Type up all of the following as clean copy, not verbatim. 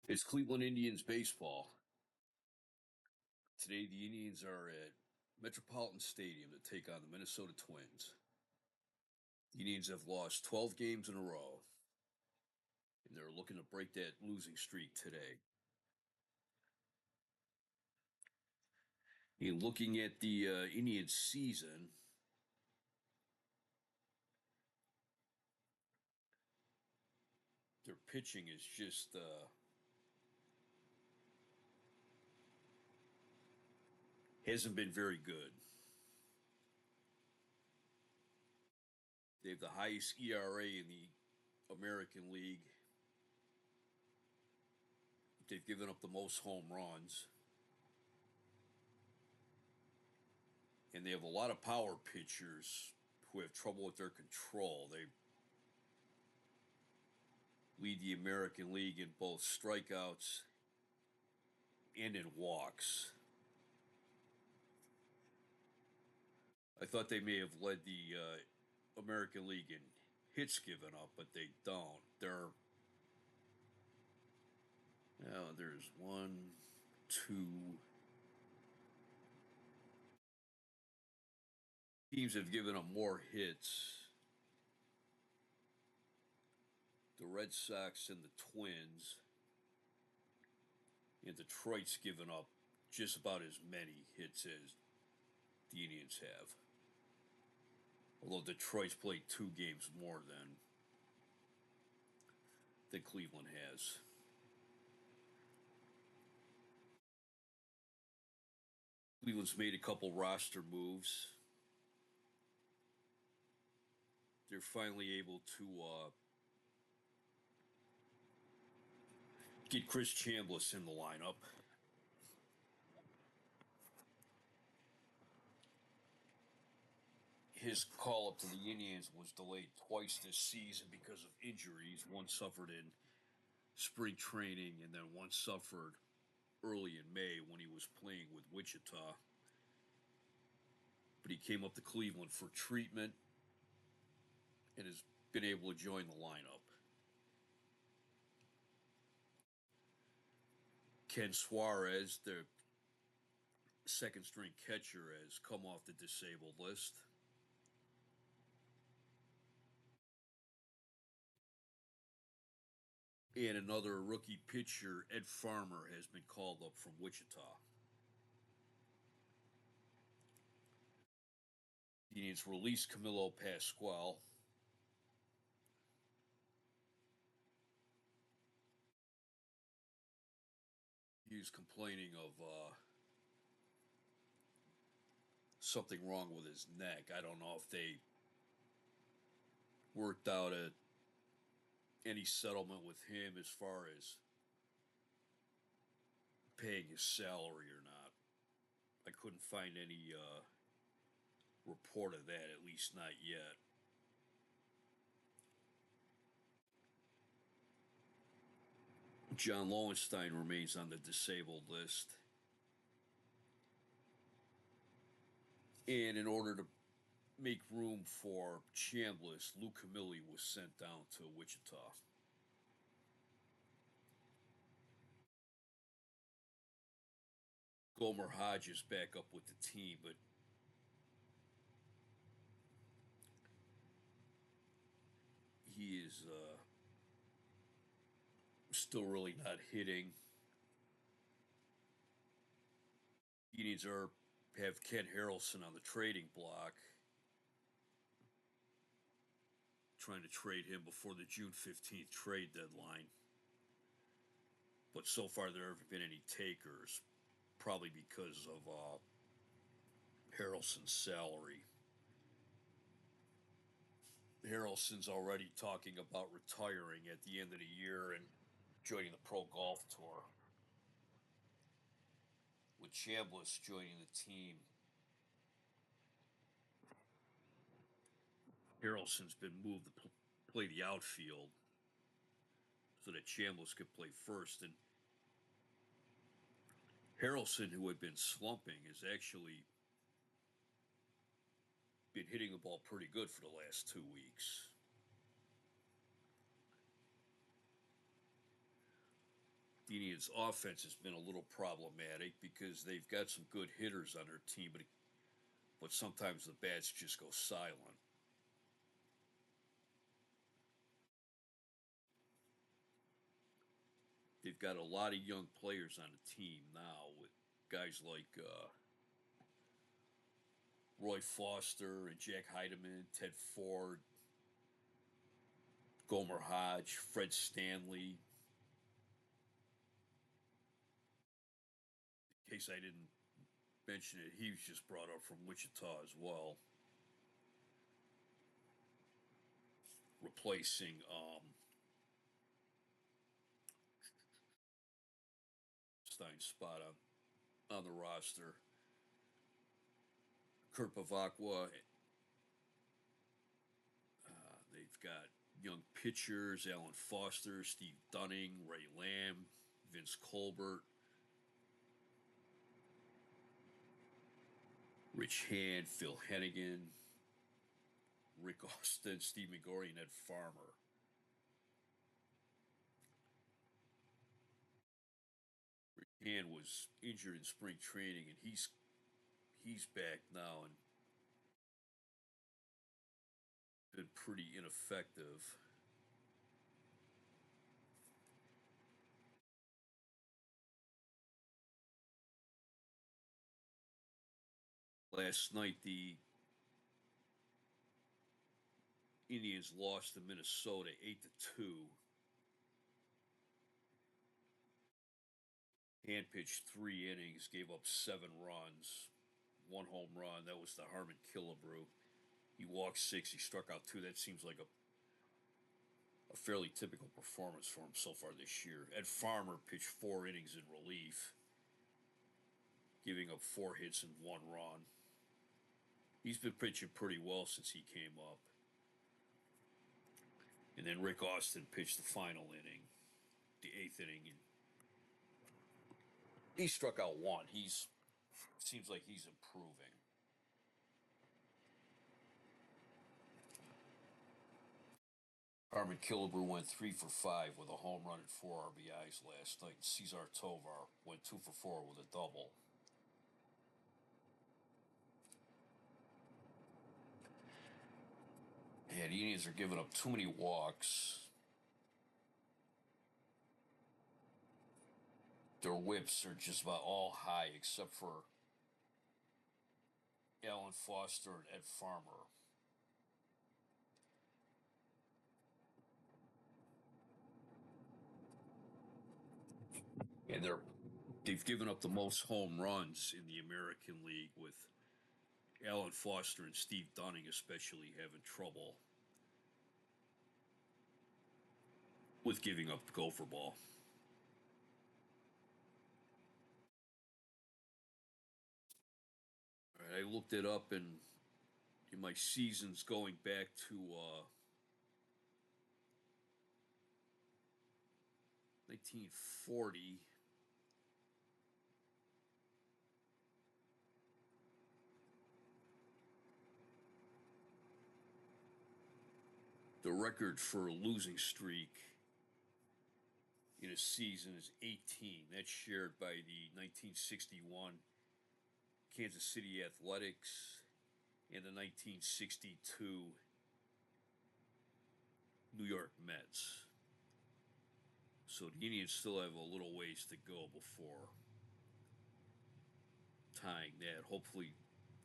It's Cleveland Indians baseball. Today, the Indians are at Metropolitan Stadium to take on the Minnesota Twins. The Indians have lost 12 games in a row, and they're looking to break that losing streak today. And looking at the Indians season, their pitching is just hasn't been very good. They have the highest ERA in the American League. They've given up the most home runs, and they have a lot of power pitchers who have trouble with their control. They lead the American League in both strikeouts and in walks. I thought they may have led the American League in hits given up, but they don't. There's one, two teams have given up more hits. The Red Sox and the Twins, and Detroit's given up just about as many hits as the Indians have. Although Detroit's played two games more than Cleveland has. Cleveland's made a couple roster moves. They're finally able to get Chris Chambliss in the lineup. His call up to the Indians was delayed twice this season because of injuries. One suffered in spring training, and then one suffered early in May when he was playing with Wichita. But he came up to Cleveland for treatment and has been able to join the lineup. Ken Suarez, the second string catcher, has come off the disabled list. And another rookie pitcher, Ed Farmer, has been called up from Wichita. The Indians released Camilo Pascual. He was complaining of something wrong with his neck. I don't know if they worked out any settlement with him as far as paying his salary or not. I couldn't find any report of that, at least not yet. John Lowenstein remains on the disabled list. And in order to make room for Chambliss, Lou Camilli was sent down to Wichita. Gomer Hodge is back up with the team, but he is still really not hitting. Indians have Ken Harrelson on the trading block, trying to trade him before the June 15th trade deadline. But so far, there haven't been any takers, probably because of Harrelson's salary. Harrelson's already talking about retiring at the end of the year and joining the Pro Golf Tour. With Chambliss joining the team, Harrelson's been moved to play the outfield so that Chambliss could play first. And Harrelson, who had been slumping, has actually been hitting the ball pretty good for the last 2 weeks. the Indians' offense has been a little problematic because they've got some good hitters on their team, but sometimes the bats just go silent. They've got a lot of young players on the team now with guys like Roy Foster and Jack Heidemann, Ted Ford, Gomer Hodge, Fred Stanley. In case I didn't mention it, he was just brought up from Wichita as well, replacing Stein's spot on the roster. Kurt Bavakwa. They've got young pitchers: Alan Foster, Steve Dunning, Ray Lamb, Vince Colbert, Rich Hand, Phil Hennigan, Rick Austin, Steve McGorry, and Ed Farmer. Rick Hand was injured in spring training, and he's back now and been pretty ineffective. Last night, the Indians lost to Minnesota 8-2. Hand pitched 3 innings, gave up 7 runs, 1 home run. That was to Harmon Killebrew. He walked 6. He struck out 2. That seems like a fairly typical performance for him so far this year. Ed Farmer pitched 4 innings in relief, giving up 4 hits and 1 run. He's been pitching pretty well since he came up. And then Rick Austin pitched the final inning, the 8th inning, and he struck out 1. He's seems like he's improving. Harmon Killebrew went 3 for 5 with a home run and 4 RBIs last night. Cesar Tovar went 2 for 4 with a double. Yeah, the Indians are giving up too many walks. Their whips are just about all high except for Alan Foster and Ed Farmer. And they've given up the most home runs in the American League, with Alan Foster and Steve Dunning especially having trouble with giving up the gopher ball. All right, I looked it up in my seasons going back to 1940. The record for a losing streak in a season is 18. That's shared by the 1961 Kansas City Athletics and the 1962 New York Mets. So the Indians still have a little ways to go before tying that. Hopefully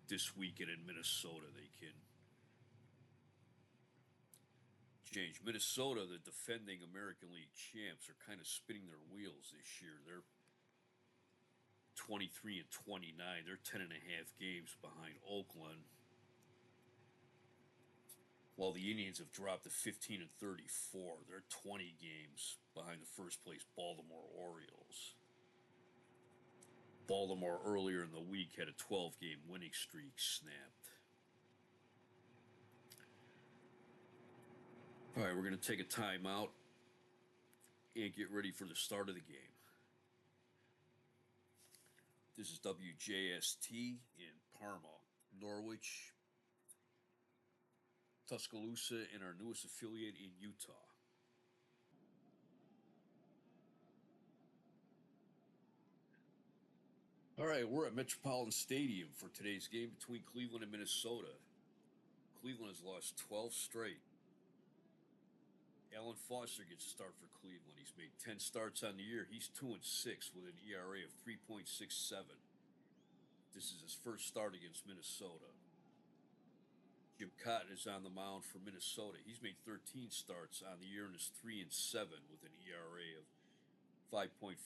this weekend in Minnesota they can change. Minnesota, the defending American League champs, are kind of spinning their wheels this year. They're 23 and 29. They're 10.5 games behind Oakland, while the Indians have dropped to 15 and 34. They're 20 games behind the first place Baltimore Orioles. Baltimore earlier in the week had a 12-game winning streak snapped. All right, we're going to take a timeout and get ready for the start of the game. This is WJST in Parma, Norwich, Tuscaloosa, and our newest affiliate in Utah. All right, we're at Metropolitan Stadium for today's game between Cleveland and Minnesota. Cleveland has lost 12 straight. Alan Foster gets a start for Cleveland. He's made 10 starts on the year. He's 2-6 with an ERA of 3.67. This is his first start against Minnesota. Jim Cotton is on the mound for Minnesota. He's made 13 starts on the year and is 3-7 with an ERA of 5.56.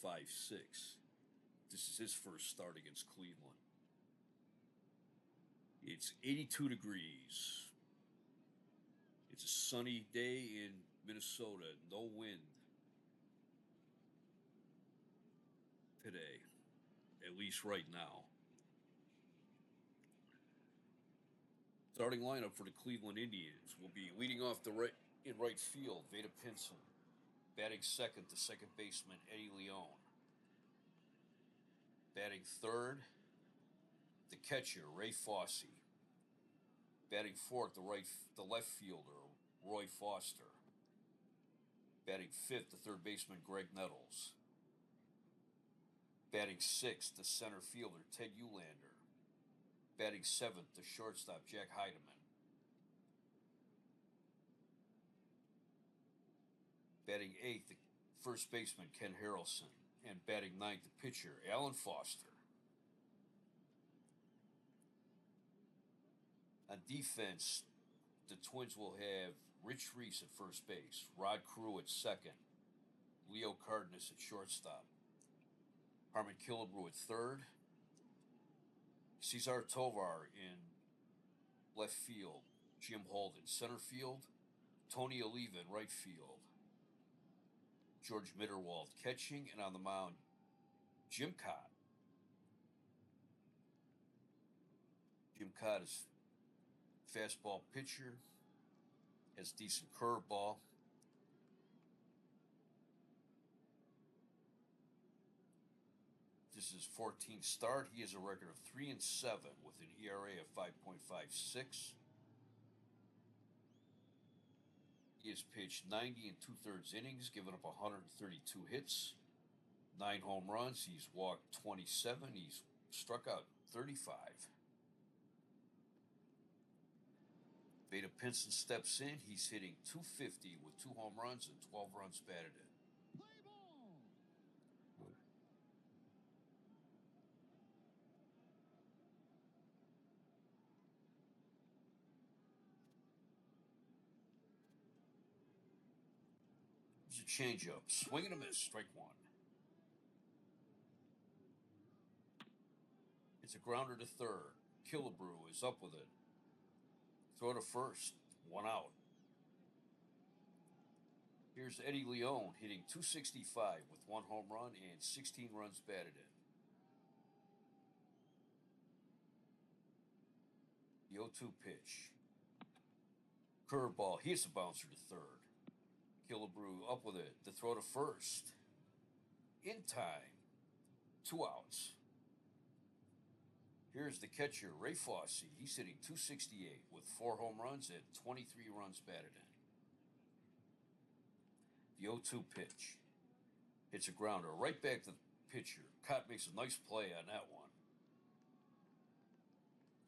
This is his first start against Cleveland. It's 82 degrees. It's a sunny day in Minnesota. No wind today, at least right now. Starting lineup for the Cleveland Indians will be leading off in right field, Vada Pinson. Batting second, the second baseman, Eddie Leone. Batting third, the catcher, Ray Fosse. Batting fourth, the left fielder, Roy Foster. Batting fifth, the third baseman, Greg Nettles. Batting sixth, the center fielder, Ted Uhlaender. Batting seventh, the shortstop, Jack Heidemann. Batting eighth, the first baseman, Ken Harrelson. And batting ninth, the pitcher, Alan Foster. On defense, the Twins will have Rich Reese at first base, Rod Carew at second, Leo Cardenas at shortstop, Harmon Killebrew at third, Cesar Tovar in left field, Jim Holt in center field, Tony Oliva in right field, George Mitterwald catching, and on the mound, Jim Cott. Jim Cott is fastball pitcher, has decent curveball. This is his 14th start. He has a record of 3-7 with an ERA of 5.56. He has pitched 90 and 2/3 innings, given up 132 hits, 9 home runs. He's walked 27. He's struck out 35. Vada Pinson steps in. He's hitting .250 with 2 home runs and 12 runs batted in. It's a changeup. Swing and a miss. Strike one. It's a grounder to third. Killebrew is up with it. Throw to first. 1 out. Here's Eddie Leone hitting .265 with 1 home run and 16 runs batted in. The 0-2 pitch. Curveball. He hits a bouncer to third. Killebrew up with it. The throw to first. In time. 2 outs. Here's the catcher, Ray Fosse. He's hitting .268 with 4 home runs and 23 runs batted in. The 0-2 pitch. It's a grounder right back to the pitcher. Cott makes a nice play on that one.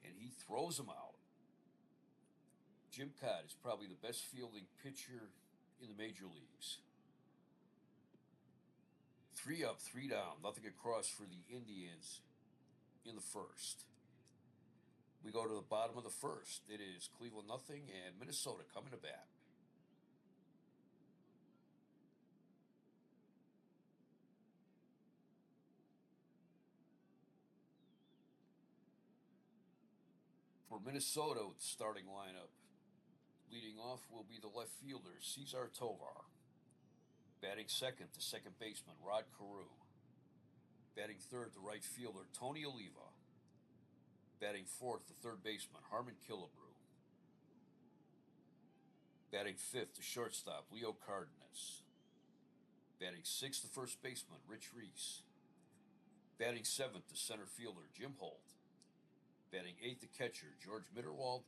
And he throws him out. Jim Cott is probably the best fielding pitcher in the major leagues. 3 up, 3 down. Nothing across for the Indians in the first. We go to the bottom of the first. It is Cleveland nothing and Minnesota coming to bat. For Minnesota, with the starting lineup, leading off will be the left fielder, Cesar Tovar. Batting second, the second baseman, Rod Carew. Batting third, the right fielder, Tony Oliva. Batting fourth, the third baseman, Harmon Killebrew. Batting fifth, the shortstop, Leo Cardenas. Batting sixth, the first baseman, Rich Reese. Batting seventh, the center fielder, Jim Holt. Batting eighth, the catcher, George Mitterwald.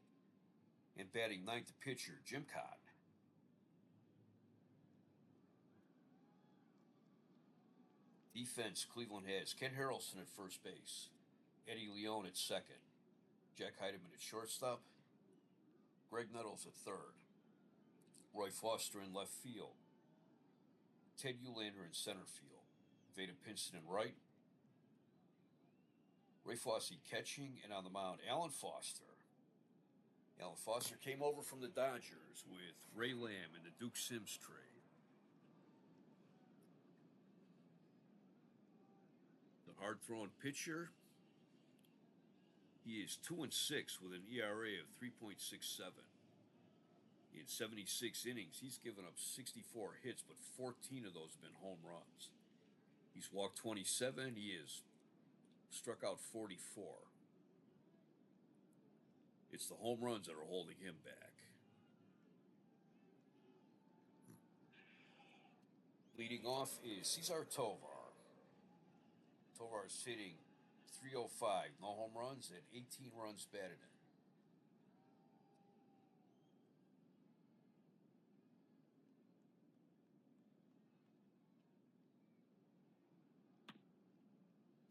And batting ninth, the pitcher, Jim Cott. Defense, Cleveland has Ken Harrelson at first base, Eddie Leone at second, Jack Heidemann at shortstop, Greg Nettles at third, Roy Foster in left field, Ted Uhlaender in center field, Vada Pinson in right, Ray Fosse catching, and on the mound, Alan Foster. Alan Foster came over from the Dodgers with Ray Lamb in the Duke Sims trade. The hard-throwing pitcher, he is 2-6 with an ERA of 3.67. In 76 innings, he's given up 64 hits, but 14 of those have been home runs. He's walked 27. He has struck out 44. It's the home runs that are holding him back. Leading off is Cesar Tovar. Tovar is hitting .305, no home runs, and 18 runs batted in.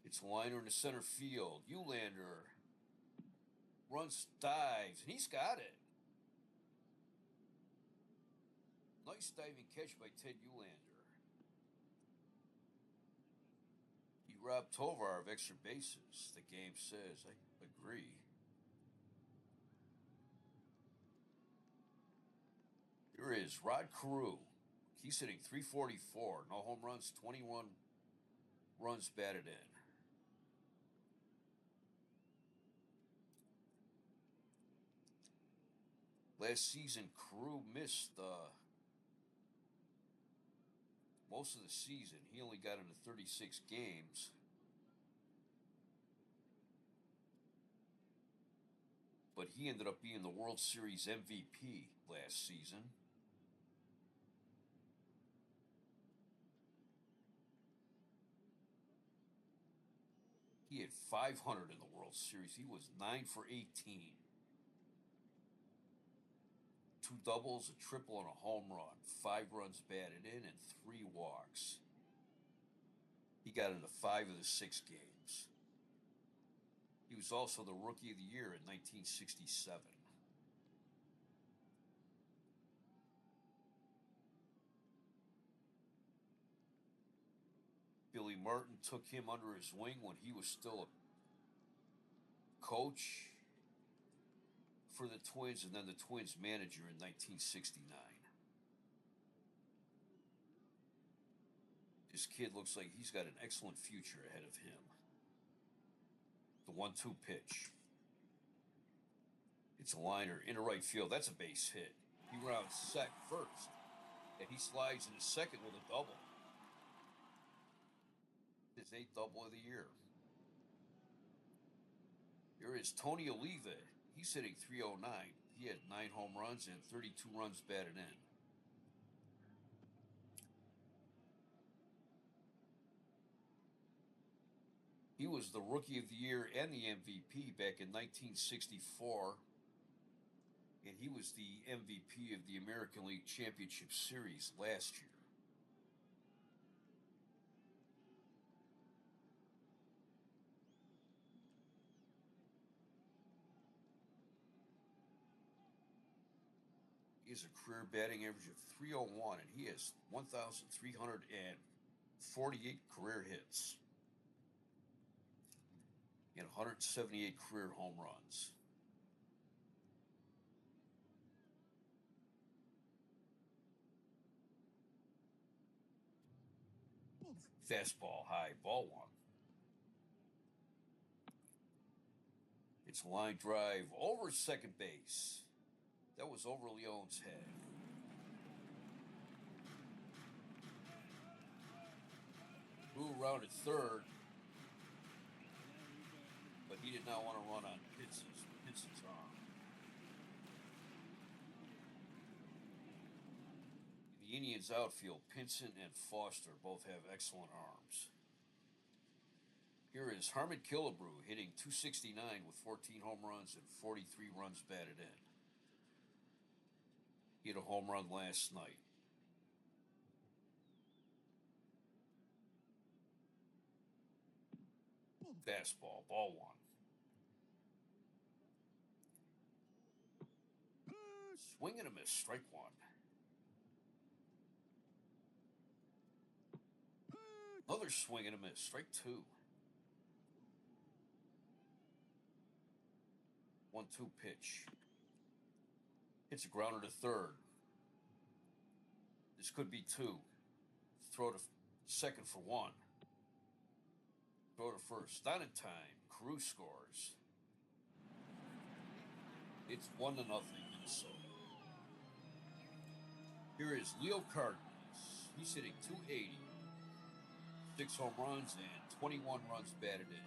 It's a liner in the center field. Uhlaender runs, dives, and he's got it. Nice diving catch by Ted Uhlaender. He robbed Tovar of extra bases, the game says. I agree. Here is Rod Carew. He's hitting .344, no home runs, 21 runs batted in. Last season, Carew missed most of the season. He only got into 36 games. But he ended up being the World Series MVP last season. He had 500 in the World Series. He was 9 for 18. 2 doubles, a triple, and a home run. 5 runs batted in and 3 walks. He got into 5 of the 6 games. He was also the Rookie of the Year in 1967. Billy Martin took him under his wing when he was still a coach for the Twins, and then the Twins manager in 1969. This kid looks like he's got an excellent future ahead of him. The 1-2 pitch. It's a liner into right field. That's a base hit. He rounds first, and he slides into second with a double. His 8th double of the year. Here is Tony Oliva. He's hitting .309. He had 9 home runs and 32 runs batted in. He was the Rookie of the Year and the MVP back in 1964. And he was the MVP of the American League Championship Series last year. He has a career batting average of .301, and he has 1,348 career hits and 178 career home runs. Fastball high, ball 1. It's a line drive over second base. That was over Leone's head. Who rounded third, but he did not want to run on Pinson's arm. In the Indians outfield, Pinson and Foster both have excellent arms. Here is Harmon Killebrew hitting .269 with 14 home runs and 43 runs batted in. He hit a home run last night. Fastball, ball one. Swing and a miss, strike one. Another swing and a miss, strike two. 1-2 pitch. Hits a grounder to third. This could be two. Throw to second for one. Throw to first. Not in time. Carew scores. It's 1-0 Minnesota. Here is Leo Cardenas. He's hitting .280. 6 home runs and 21 runs batted in.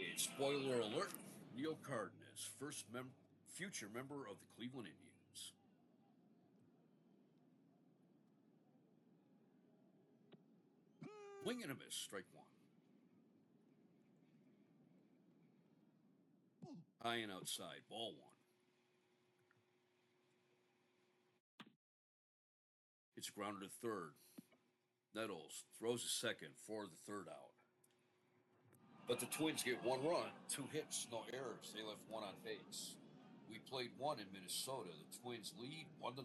A spoiler alert, Leo Cardenas, future member of the Cleveland Indians. Swing and a miss, strike one. High and outside, ball one. It's a grounder to third. Nettles throws a second for the third out. But the Twins get 1 run, 2 hits, no errors. They left 1 on base. We played 1 in Minnesota. The Twins lead 1-0.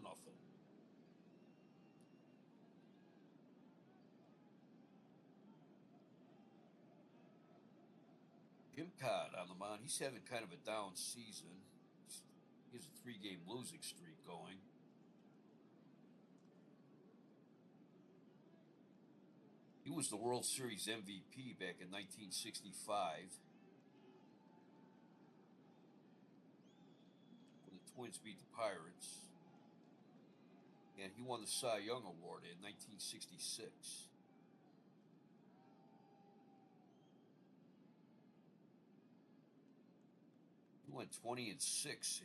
Jim Codd on the mound. He's having kind of a down season. He has a 3-game losing streak going. He was the World Series MVP back in 1965. When the Twins beat the Pirates. And he won the Cy Young Award in 1966. He went 20-6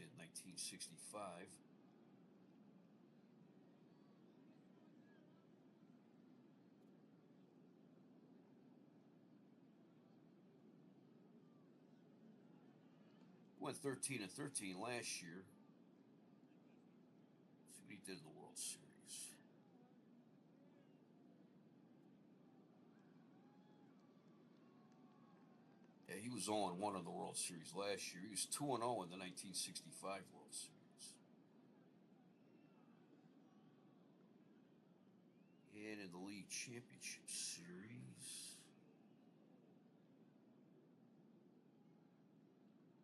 in 1965. He went 13-13 last year. Let's see what he did in the World Series. Yeah, he was 0-1 in the World Series last year. He was 2-0 in the 1965 World Series. And in the League Championship Series,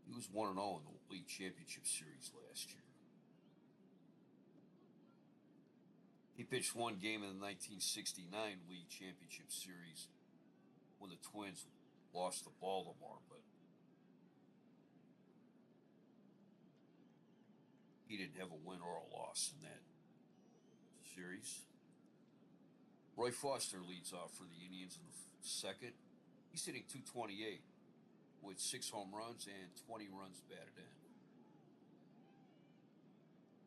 he was 1-0 in the League Championship Series last year. He pitched 1 game in the 1969 League Championship Series when the Twins lost to Baltimore, but he didn't have a win or a loss in that series. Roy Foster leads off for the Indians in the second. He's hitting .228 with 6 home runs and 20 runs batted in.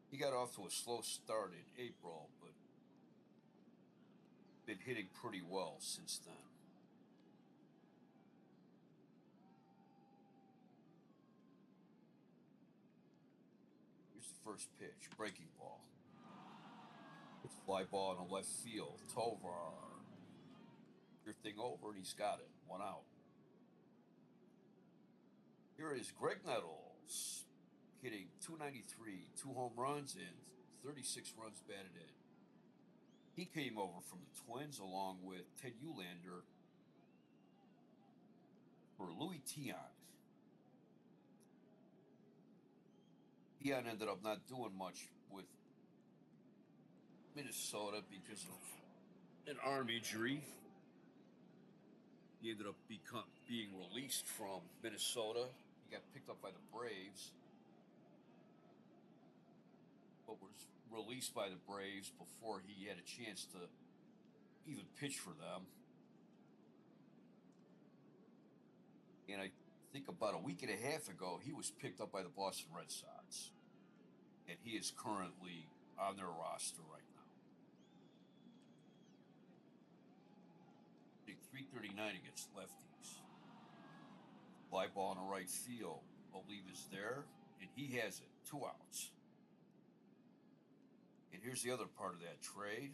He got off to a slow start in April, but been hitting pretty well since then. Here's the first pitch, breaking ball. It's a fly ball in the left field. Tovar drifting over, and he's got it. 1 out. Here is Greg Nettles hitting .293, 2 home runs and 36 runs batted in. He came over from the Twins along with Ted Uhlaender for Louis Tiant. Tiant ended up not doing much with Minnesota because of an arm injury. He ended up being released from Minnesota. He got picked up by the Braves, but was released by the Braves before he had a chance to even pitch for them. And I think about a week and a half ago, he was picked up by the Boston Red Sox. And he is currently on their roster right now. Hitting .339 against lefties. Fly ball in the right field, I believe, is there. And he has it. 2 outs. And here's the other part of that trade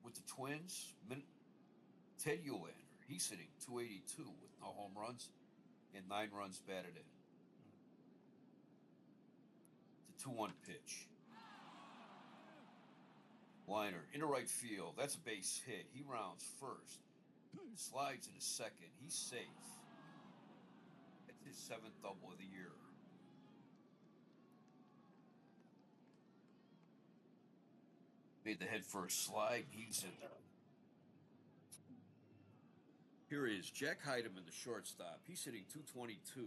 with the Twins. Ted Ullander, he's hitting 282 with no home runs and 9 runs batted in. The 2-1 pitch. Liner into right field. That's a base hit. He rounds first. Slides into second. He's safe. That's his 7th double of the year. Made the head first slide. He's in there. Here is Jack Heidemann, the shortstop. He's hitting 222.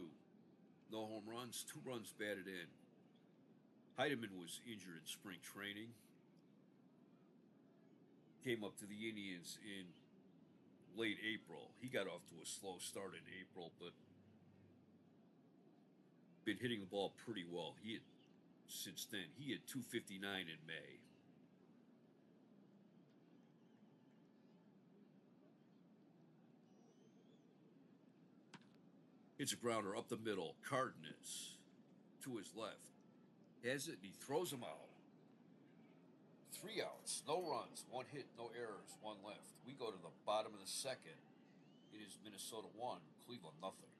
No home runs, 2 runs batted in. Heidemann was injured in spring training. Came up to the Indians in late April. He got off to a slow start in April, but been hitting the ball pretty well. Since then, he had 259 in May. It's a grounder up the middle. Cardenas to his left. Has it, and he throws him out. 3 outs, no runs, 1 hit, no errors, 1 left. We go to the bottom of the second. It is Minnesota 1, Cleveland nothing.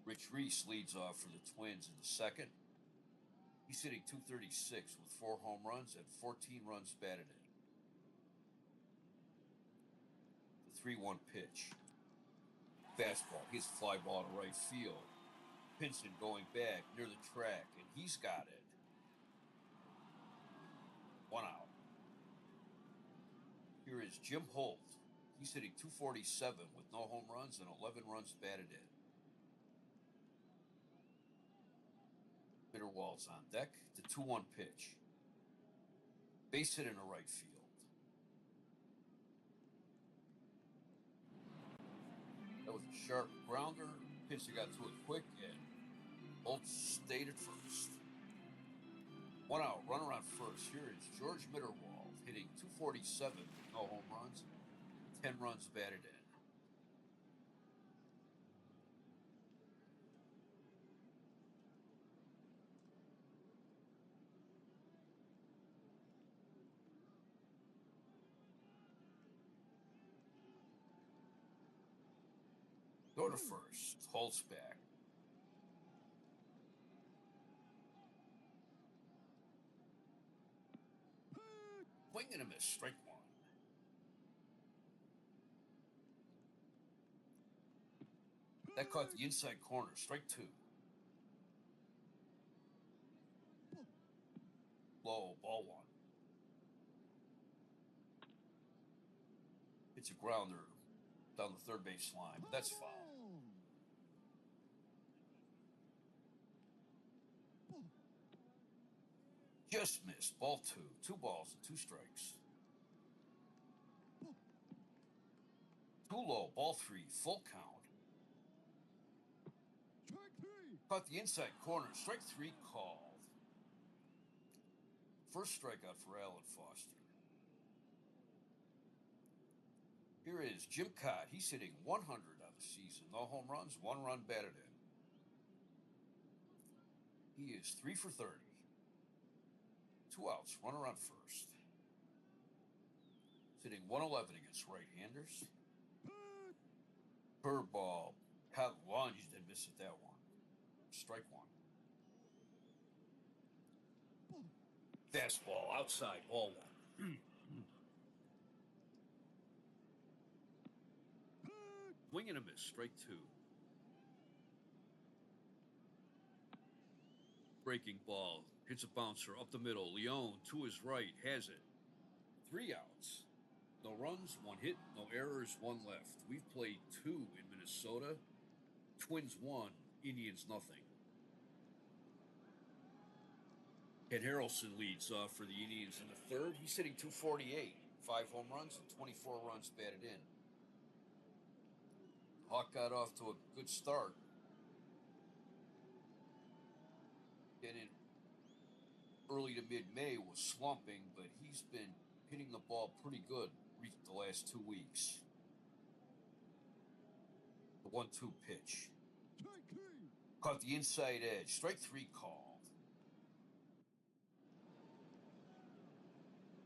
Rich Reese leads off for the Twins in the second. He's hitting 236 with 4 home runs and 14 runs batted in. The 3-1 pitch. Fastball, hits a fly ball to right field. Pinson going back near the track, and he's got it. 1 out. Here is Jim Holt. He's hitting 247 with no home runs and 11 runs batted in. Bitterwald's on deck. The 2-1 pitch. Base hit into right field. That was a sharp grounder. Pitcher got to it quick, and Holt stayed at first. 1 out, runner on first. Here is George Mitterwald hitting 247 with no home runs, 10 runs batted in. Go to first. Holt's back. Swing and a miss. Strike 1. That caught the inside corner. Strike 2. Low. Ball 1. It's a grounder down the third base line, but that's foul. Just missed. Ball 2. 2 balls and 2 strikes. Too low. Ball 3. Full count. Caught the inside corner. Strike 3 called. First strikeout for Alan Foster. Here is Jim Cott. He's hitting 100 on the season. No home runs, 1 run batted in. He is 3 for 30. 2 outs, runner on first. Hitting 111 against right-handers. Curveball. Caught lunged and missed at that one. Strike 1. Fastball outside, ball 1. Swing and a miss, strike 2. Breaking ball, hits a bouncer up the middle. Leone to his right, has it. 3 outs. No runs, 1 hit, no errors, 1 left. We've played 2 in Minnesota. Twins 1, Indians nothing. Ken Harrelson leads off for the Indians in the third. He's hitting 248, 5 home runs and 24 runs batted in. Hawk got off to a good start. Getting early to mid-May was slumping, but he's been hitting the ball pretty good the last 2 weeks. The 1-2 pitch. Caught the inside edge. Strike 3 called.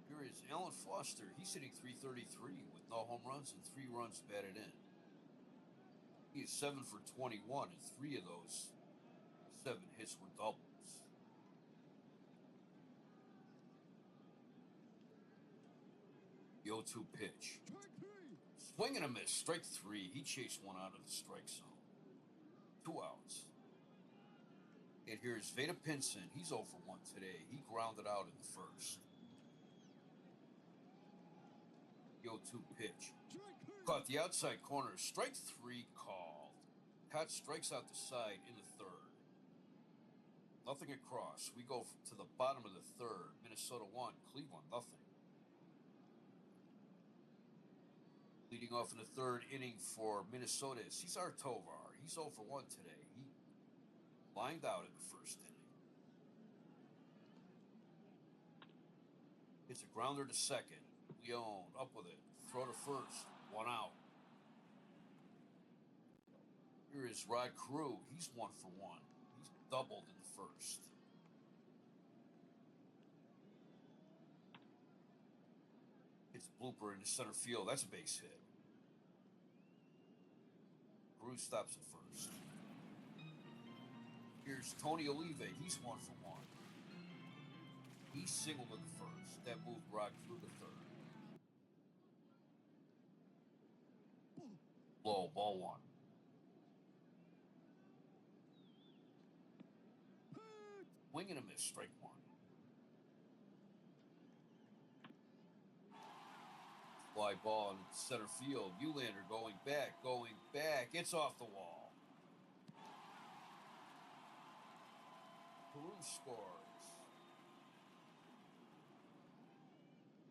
Here Here is Alan Foster. He's hitting .333 with no home runs and 3 runs batted in. He is 7 for 21, and 3 of those 7 hits were doubles. The 0-2 pitch. Swing and a miss. Strike 3. He chased one out of the strike zone. 2 outs. And here's Veda Pinson. He's 0 for 1 today. He grounded out in the first. The 0-2 pitch. Caught the outside corner. Strike 3 called. Cott strikes out the side in the third. Nothing across. We go to the bottom of the third. Minnesota 1, Cleveland nothing. Leading off in the third inning for Minnesota is Cesar Tovar. He's 0 for 1 today. He lined out in the first inning. It's a grounder to second. Leone up with it. Throw to first. 1 out. Here is Rod Carew. He's 1 for 1. He's doubled in the first. It's a blooper in the center field. That's a base hit. Carew stops at first. Here's Tony Oliva. He's 1 for 1. He singled in the first. That moved Rod Carew to third. Low, ball 1. Swing and a miss, strike 1. Fly ball in center field. Nylander going back. It's off the wall. Carew scores.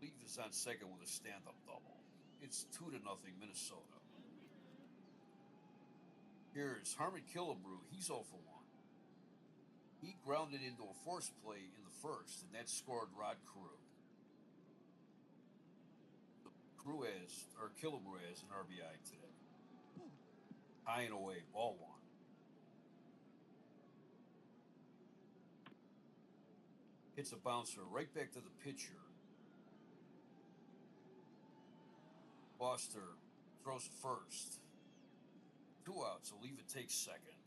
Leaf is on second with a stand-up double. It's 2-0 Minnesota. Here's Harmon Killebrew. He's 0 for 1. He grounded into a force play in the first, and that scored Rod Carew. Killebrew has an RBI today. High and away, ball 1. Hits a bouncer right back to the pitcher. Foster throws first. 2 outs. Oliva takes second.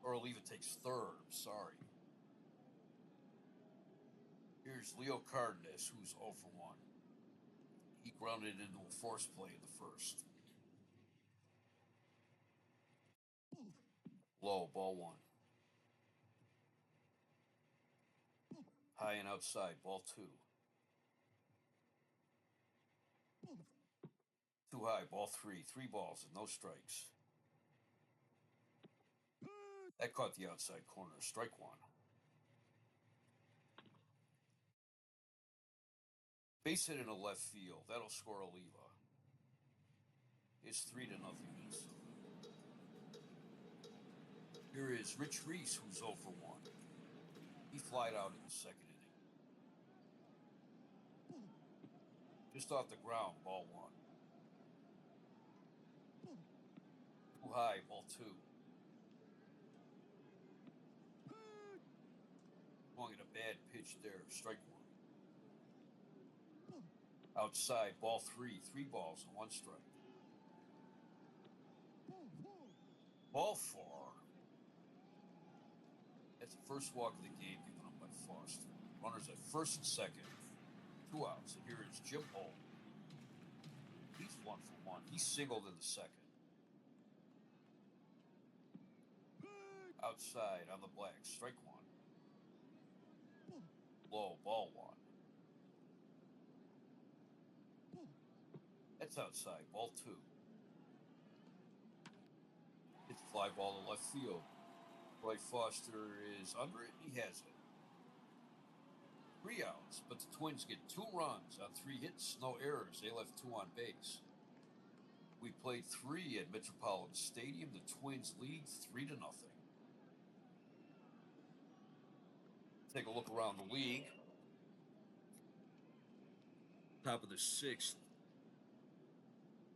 Or Oliva takes third. I'm sorry. Here's Leo Cardenas, who's 0 for 1. He grounded into a force play in the first. Low, ball 1. High and outside, ball 2. Too high, ball 3. 3 balls and no strikes. That caught the outside corner, strike 1. Base hit in the left field. That'll score Oliva. It's 3-0 Minnesota. Here is Rich Reese, who's 0 for 1. He flied out in the second inning. Just off the ground, ball 1. Too high, ball 2. Swung at a bad pitch there, strike 1. Outside, ball 3. 3 balls and 1 strike. Ball 4. That's the first walk of the game given up by Foster. Runners at first and second. 2 outs. And here is Jim Holt. He's 1 for 1. He singled in the second. Outside on the black. Strike 1. Low, ball 1. That's outside. Ball 2. It's a fly ball to left field. Roy Foster is under it. He has it. 3 outs, but the Twins get 2 runs on 3 hits, no errors. They left 2 on base. We played 3 at Metropolitan Stadium. The Twins lead 3-0. Take a look around the league. Top of the 6th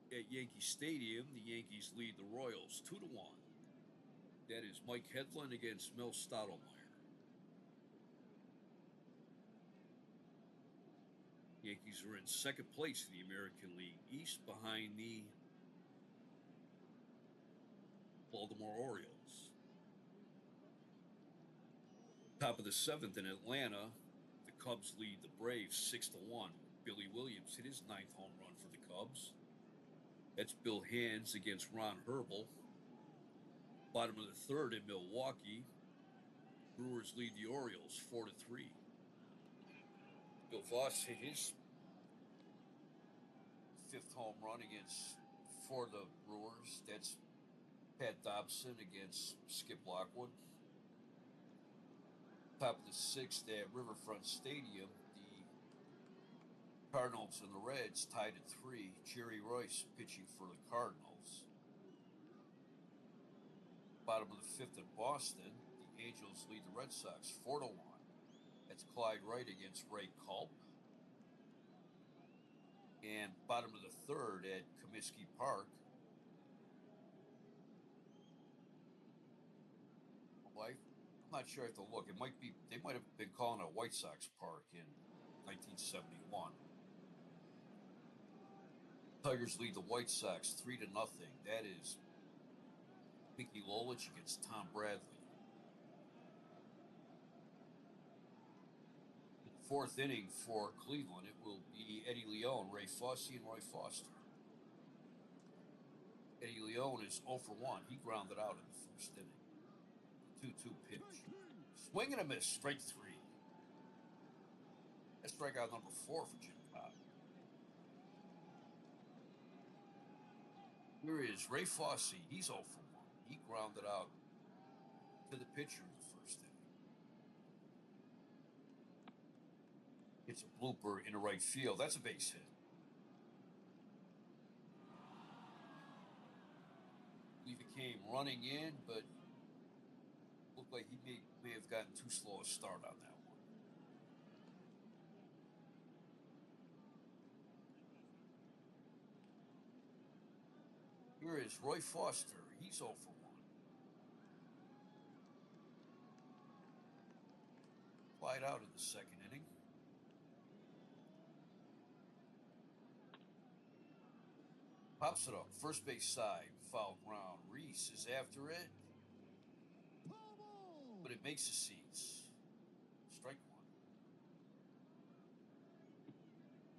at Yankee Stadium, the Yankees lead the Royals 2-1. That is Mike Hedlund against Mel Stottlemyre. Yankees are in second place in the American League East behind the Baltimore Orioles. Top of the seventh in Atlanta, the Cubs lead the Braves 6-1. Billy Williams hit his 9th home run for the Cubs. That's Bill Hands against Ron Herbel. Bottom of the third in Milwaukee, Brewers lead the Orioles 4-3. Bill Voss hit his 5th home run for the Brewers. That's Pat Dobson against Skip Lockwood. Top of the 6th at Riverfront Stadium, the Cardinals and the Reds tied at 3. Jerry Royce pitching for the Cardinals. Bottom of the 5th in Boston, the Angels lead the Red Sox 4-1. That's Clyde Wright against Ray Culp. And bottom of the 3rd at Comiskey Park, I'm not sure I have to look. They might have been calling it White Sox Park in 1971. Tigers lead the White Sox 3-0. That is Mickey Lolich against Tom Bradley. In the 4th inning for Cleveland, it will be Eddie Leone, Ray Fosse, and Roy Foster. Eddie Leone is 0 for 1. He grounded out in the 1st inning. 2-2 pitch. Swing and a miss, strike 3. That's strikeout number 4 for Jim Cobb. Here is Ray Fosse. He's 0 for 1. He grounded out to the pitcher in the 1st inning. It's a blooper in the right field. That's a base hit. I believe it came running in, but looked like he may have gotten too slow a start on that one. Here is Roy Foster. He's 0 for 1. Flied out in the 2nd inning. Pops it up, first base side, foul ground. Reese is after it, but it makes the seats. Strike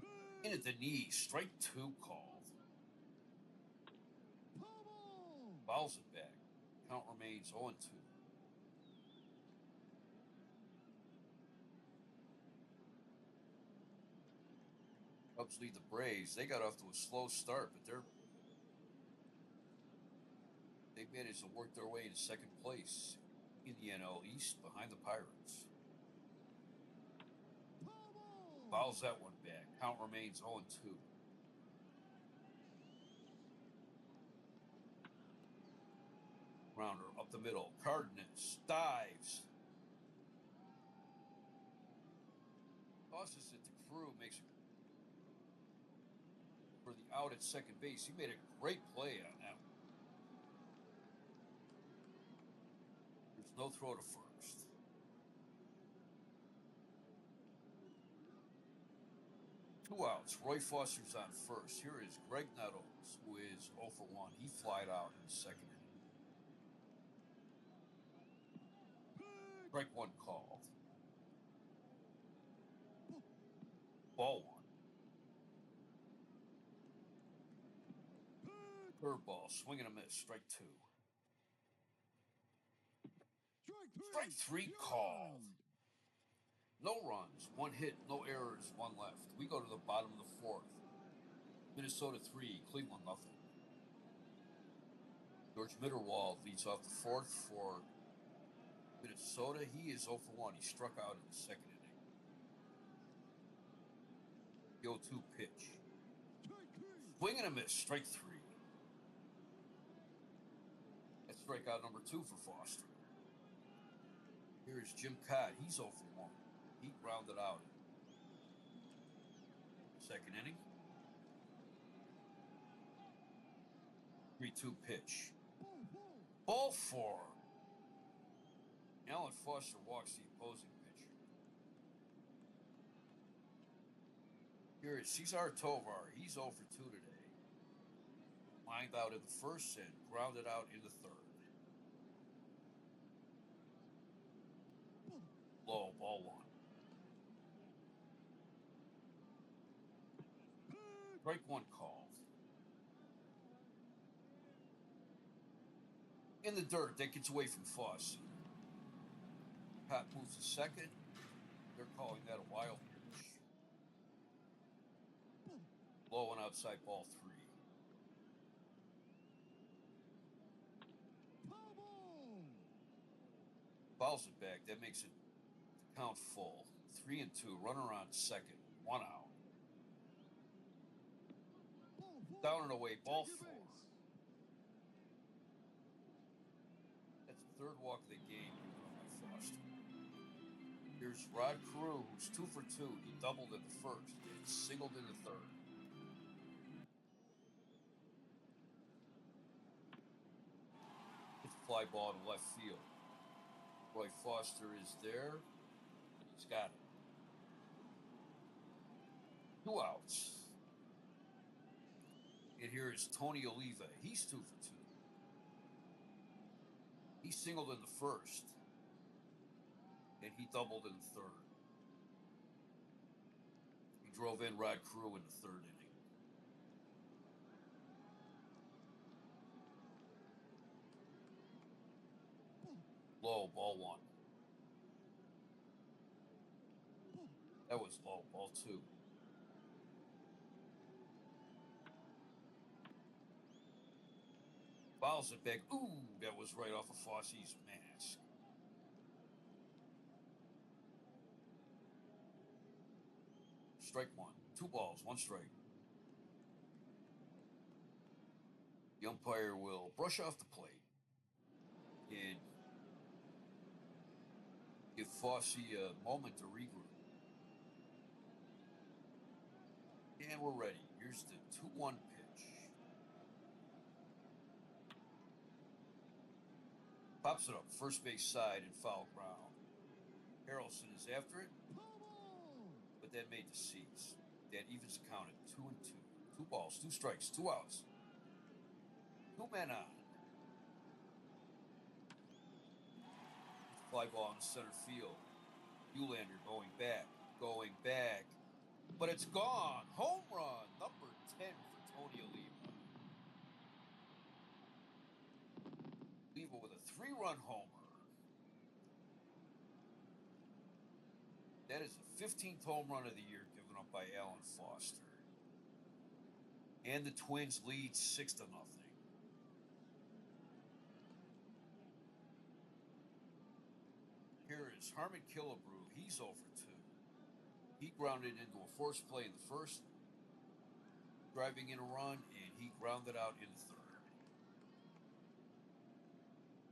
1. In at the knees, strike 2 called. Fouls it back. Count remains 0-2. Cubs lead the Braves. They got off to a slow start, but they managed to work their way into second place in the NL East behind the Pirates. Fouls that one back. Count remains 0-2. Grounder up the middle. Cardenas dives. Tosses it to Crew. Makes it for the out at second base. He made a great play on that one. There's no throw to first. Two outs. Roy Foster's on first. Here is Greg Nettles, who is 0 for 1. He flied out in the 2nd inning. Strike 1 called. Ball 1. Curveball, swing and a miss, strike 2. Strike 3 called. No runs, 1 hit, no errors, 1 left. We go to the bottom of the 4th. Minnesota 3, Cleveland nothing. George Mitterwald leads off the 4th for Minnesota. He is 0 for 1. He struck out in the 2nd inning. The 0-2 pitch. Swing and a miss, strike 3. That's strikeout number 2 for Foster. Here's Jim Cott. He's 0 for 1. He grounded out in the 2nd inning. 3-2 pitch. Ball 4. Alan Foster walks the opposing pitcher. Here is Cesar Tovar. He's 0 for 2 today. Lined out in the first and grounded out in the third. Low, ball one. Strike one called. In the dirt, that gets away from Fosse. Pat moves to second. They're calling that a wild pitch. Low and outside, ball three. Fouls it back. That makes it count full. 3 and 2. Runner on second. 1 out. Down and away, ball four. That's the third walk of the game given up by Foster. Here's Rod Carew, who's 2 for 2. He doubled in the first and singled in the third. It's a fly ball to left field. Roy Foster is there. He's got it. 2 outs. And here is Tony Oliva. He's 2 for 2. He singled in the first. And he doubled in the third. He drove in Rod Carew in the third inning. Low, ball one. That was low, ball two. Fouls it back. Ooh, that was right off of Fosse's mask. Strike one. 2 balls, 1 strike. The umpire will brush off the plate and give Fosse a moment to regroup. And we're ready. Here's the 2-1 pitch. Pops it up, first base side and foul ground. Harrelson is after it, but that made the seats. That evens the count at 2 and 2. 2 balls, 2 strikes, 2 outs. 2 men on. Fly ball in center field. Eulander going back, but it's gone. Home run, number 10 for Tony Oliva. Oliva with a 3-run homer. That is the 15th home run of the year given up by Alan Foster. And the Twins lead 6-0. Here is Harmon Killebrew. He's 0 for 2. He grounded into a forced play in the first, driving in a run, and he grounded out in the third.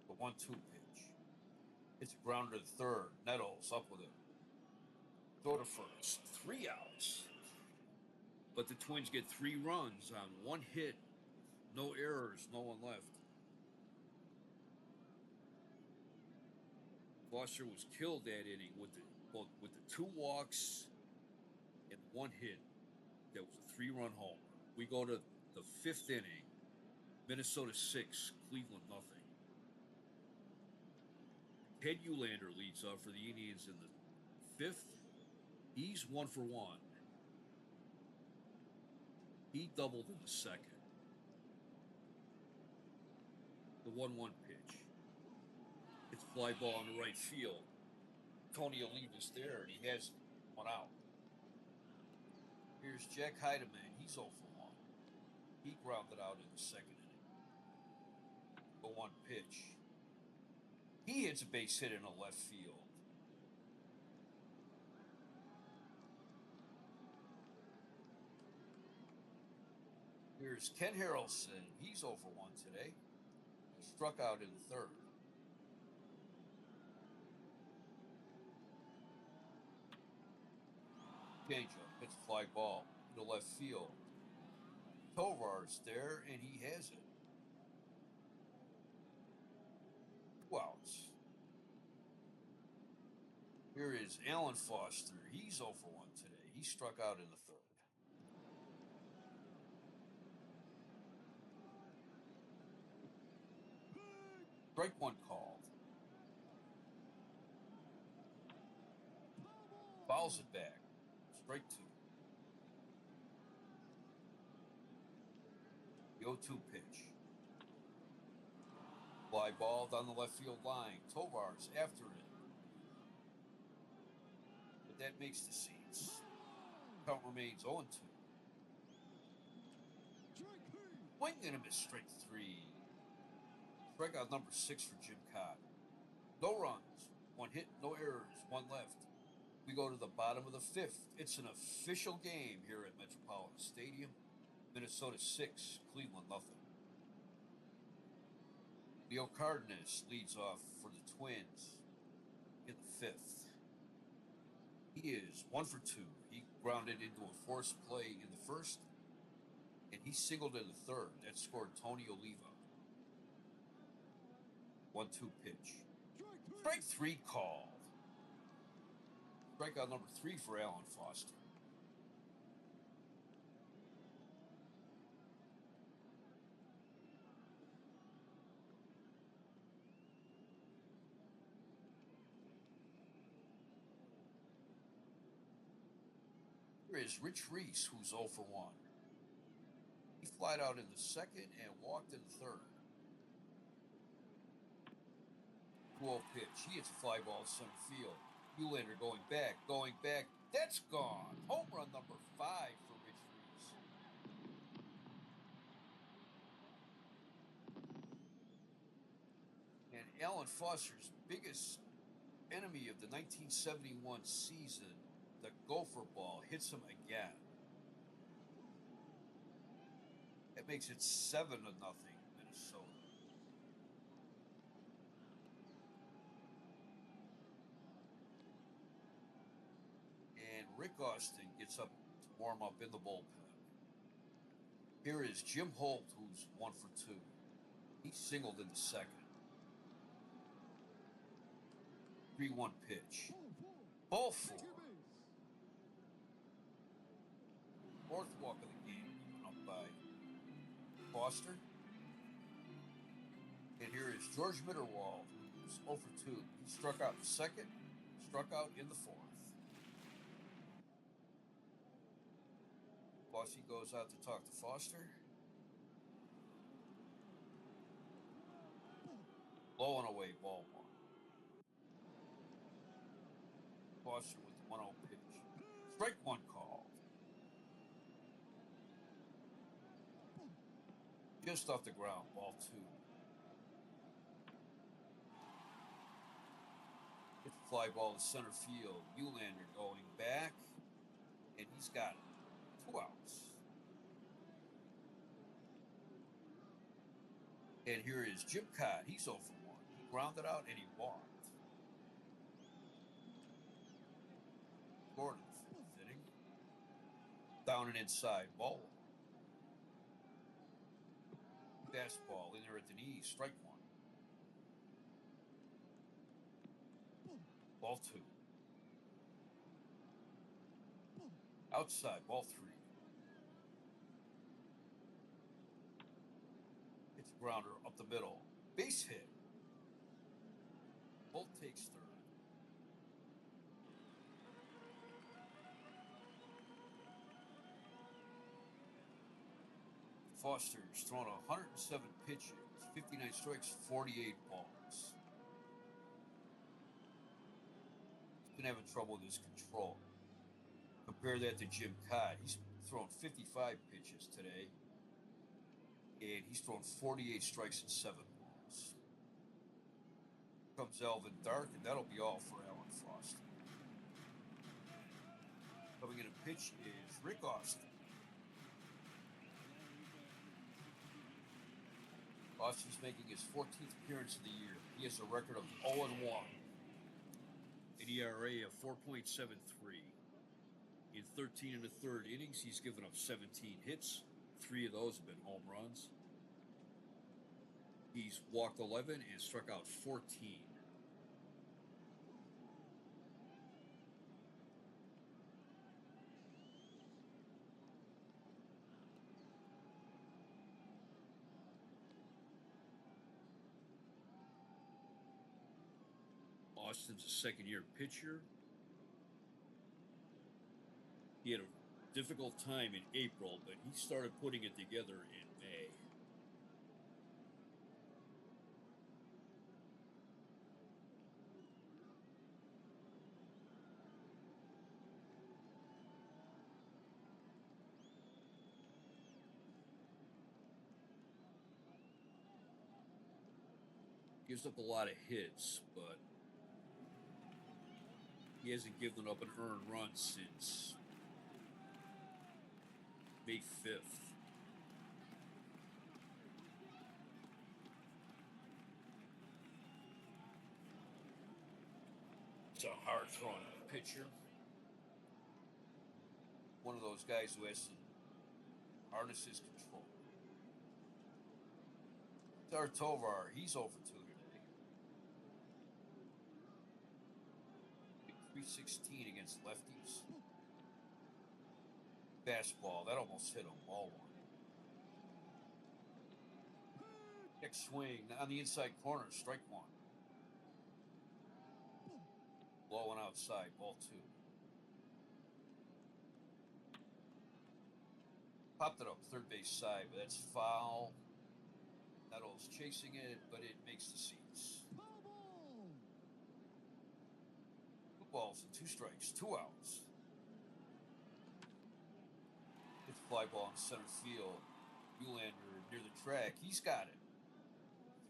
The 1-2 pitch. It's a grounder to third. Nettles up with it. Throw to first. 3 outs. But the Twins get 3 runs on 1 hit. No errors, no one left. Foster was killed that inning with the 2 walks and 1 hit. That was a 3-run homer. We go to the 5th inning. Minnesota 6, Cleveland nothing. Ted Eulander leads off for the Indians in the 5th. He's 1 for 1. He doubled in the second. The 1-1 pitch. It's a fly ball in the right field. Tony Oliva's there, and he has 1 out. Here's Jack Heidemann. He's 0 for 1. He grounded out in the second inning. The 1 pitch. He hits a base hit in the left field. Here's Ken Harrelson. He's 0 for 1 today. He struck out in the third. Changeup. It's a fly ball to left field. Tovar's there, and he has it. 2 outs. Here is Alan Foster. He's 0 for 1 today. He struck out in the third. Strike one called. Fouls it back. Strike two. The 0-2 pitch. Fly ball down the left field line. Tovar's after it. But that makes the seats. Count remains 0-2. Swing and a miss, strike three. Strikeout number 6 for Jim Kaat. No runs, 1 hit, no errors, 1 left. We go to the bottom of the 5th. It's an official game here at Metropolitan Stadium. Minnesota 6, Cleveland nothing. Leo Cardenas leads off for the Twins in the 5th. He is 1 for 2. He grounded into a forced play in the 1st, and he singled in the 3rd. That scored Tony Oliva. 1-2 pitch. Strike 3 called. Strikeout number 3 for Alan Foster. Here is Rich Reese, who's 0 for 1. He flied out in the 2nd and walked in the 3rd. 2-0 pitch. He hits a fly ball to center field. Uhlaender going back. That's gone. Home run number 5 for Rich Reese. And Alan Foster's biggest enemy of the 1971 season, the gopher ball, hits him again. That makes it 7-0 Minnesota. And Rick Austin gets up to warm up in the bullpen. Here is Jim Holt, who's 1 for 2. He singled in the 2nd. 3-1 pitch. Ball 4. 4th walk of the game given up by Foster. And here is George Mitterwald, who's 0 for 2. He struck out in the 2nd, struck out in the 4th. Foster goes out to talk to Foster. Low and away, ball 1. Foster with the 1-0 pitch. Strike 1 called. Just off the ground, ball 2. Hit the fly ball to center field. Uhlaender going back, and he's got it. 2 outs. And here is Jim Kaat. He's 0 for 1. He grounded out and he walked. Gordon, 5th inning. Down and inside, ball 1. Fastball in there at the knees, strike 1. Ball 2. Outside, ball 3. It's a grounder up the middle. Base hit. Bolt takes 3rd. Foster's thrown 107 pitches, 59 strikes, 48 balls. He's been having trouble with his control. Compare that to Jim Kaat. He's thrown 55 pitches today, and he's thrown 48 strikes and 7 balls. Comes Alvin Dark, and that'll be all for Alan Foster. Coming in a pitch is Rick Austin. Austin's making his 14th appearance of the year. He has a record of 0-1. An ERA of 4.73. In 13 1/3 innings, he's given up 17 hits. 3 of those have been home runs. He's walked 11 and struck out 14. Boston's a second-year pitcher. He had a difficult time in April, but he started putting it together in May. Gives up a lot of hits, but he hasn't given up an earned run since May 5th. It's a hard throwing pitcher. One of those guys who has to harness his control. Tovar, he's over 2 today. 316 against lefties. Fastball, that almost hit him. Ball one. Next swing on the inside corner, strike one. Blowing outside, ball two. Popped it up third base side, but that's foul. Nettles chasing it, but it makes the seats. 2 balls and 2 strikes, 2 outs. It's a fly ball in center field. Uhlaender near the track. He's got it.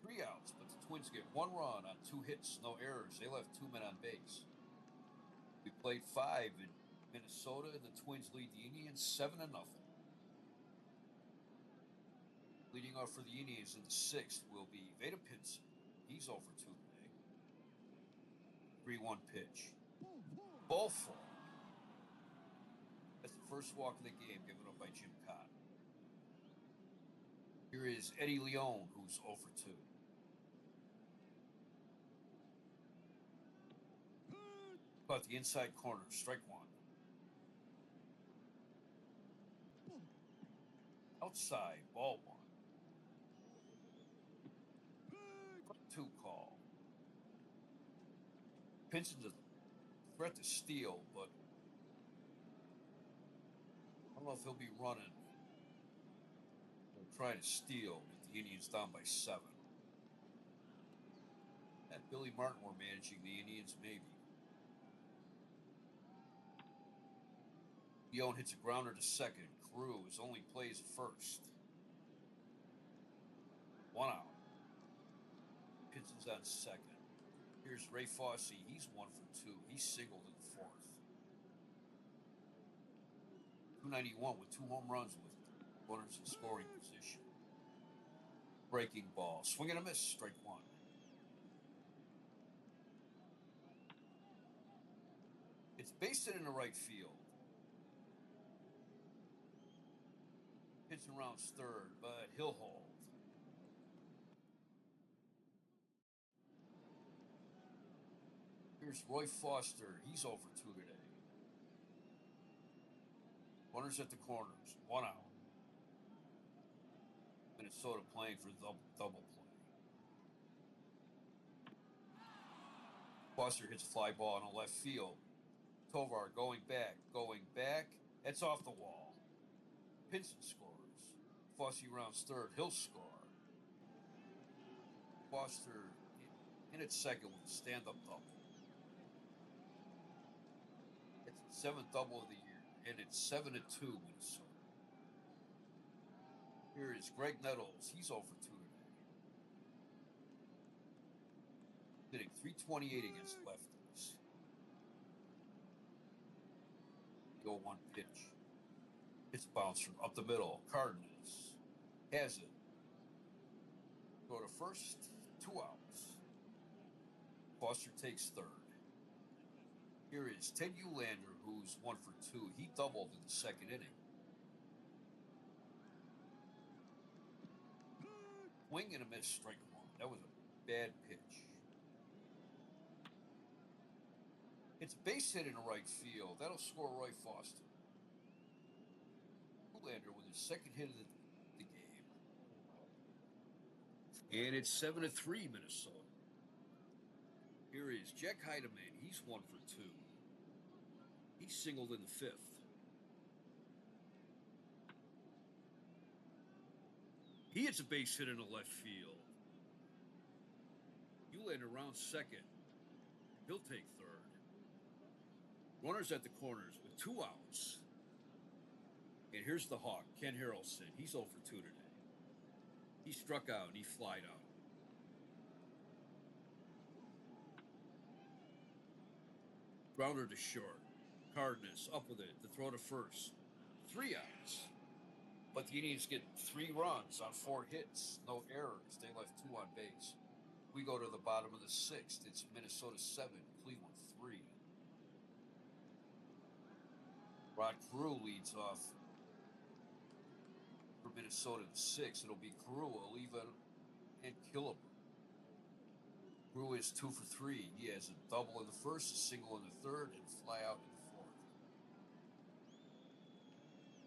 3 outs, but the Twins get 1 run on 2 hits, no errors. They left 2 men on base. We played 5 in Minnesota. The Twins lead the Indians 7-0. Leading off for the Indians in the 6th will be Veda Pinson. He's over 2 today. 3-1 pitch. Ball four. That's the first walk of the game given up by Jim Cott. Here is Eddie Leon, who's over 2. About the inside corner, strike one. Outside, ball one. 2 call. Pinson's a threat to steal, but I don't know if he'll be running or trying to steal with the Indians down by 7. At Billy Martin were managing the Indians, maybe. Leon hits a grounder to second. Cruz only plays first. 1 out. Pinson's on second. Here's Ray Fosse. He's 1 for 2. He's singled in the 4th. 291 with 2 home runs with runners in scoring position. Breaking ball. Swing and a miss. Strike one. It's based in the right field. Pitching rounds third, but he'll hold. Here's Roy Foster. He's over 2 today. Runners at the corners. 1 out. Minnesota playing for double play. Foster hits a fly ball in the left field. Tovar going back. That's off the wall. Pinson scores. Fosse rounds third. He'll score. Foster in at second with a stand-up double. It's the 7th double of the year, and it's 7-2 Minnesota. Here is Greg Nettles. He's over 2 today. Hitting .328 against lefties. Go 1 pitch. It's bounced from up the middle. Cardenas has it. Go to first. 2 outs. Foster takes third. Here is Ted Uhlaender, who's 1 for 2. He doubled in the 2nd inning. Swing and a miss, strike one. That was a bad pitch. It's a base hit in the right field. That'll score Roy Foster. Uhlaender with his 2nd hit of the game. And it's 7-3 Minnesota. Here is Jack Heidemann. He's 1 for 2. He singled in the 5th. He hits a base hit in the left field. Uhlaender around second. He'll take third. Runners at the corners with 2 outs. And here's the Hawk, Ken Harrelson. He's 0 for 2 today. He struck out and he flied out. Grounder to short. Cardenas up with it. The throw to first. 3 outs. But the Indians get 3 runs on 4 hits. No errors. They left 2 on base. We go to the bottom of the 6th. It's Minnesota 7, Cleveland 3. Rod Carew leads off for Minnesota in the 6th. It'll be Carew, Oliva, and Killebrew. Carew is 2 for 3. He has a double in the 1st, a single in the 3rd, and fly out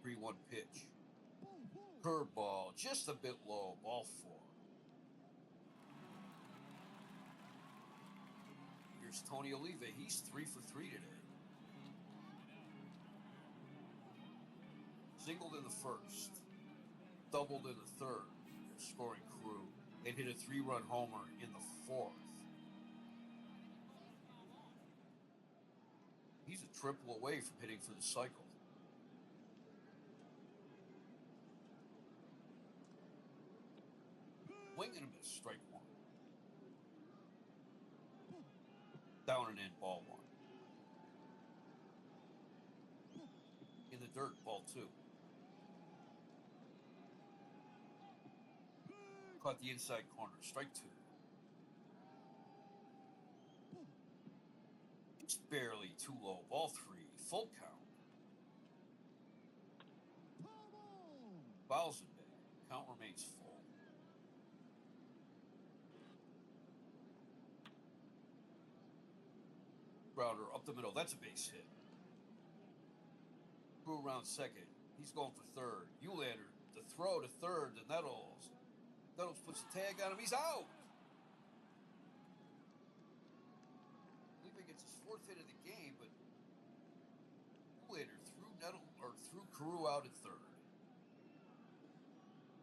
in the 4th. 3-1 pitch. Curveball, just a bit low, ball 4. Here's Tony Oliva. He's 3 for 3 today. Singled in the 1st, doubled in the 3rd, scoring Carew, and hit a 3-run homer in the 4th. He's a triple away from hitting for the cycle. Swing and a miss, strike 1. Down and in, ball 1. In the dirt, ball 2. Caught the inside corner, strike 2. It's barely too low, ball 3, full count. Fouls it back, count remains full. Grounder up the middle, that's a base hit. Carew around second, he's going for third. Uhlaender, the throw to third to Nettles. Nettles puts the tag on him, he's out! Oliva gets his 4th hit of the game, but Uhlaender threw Carew out at third.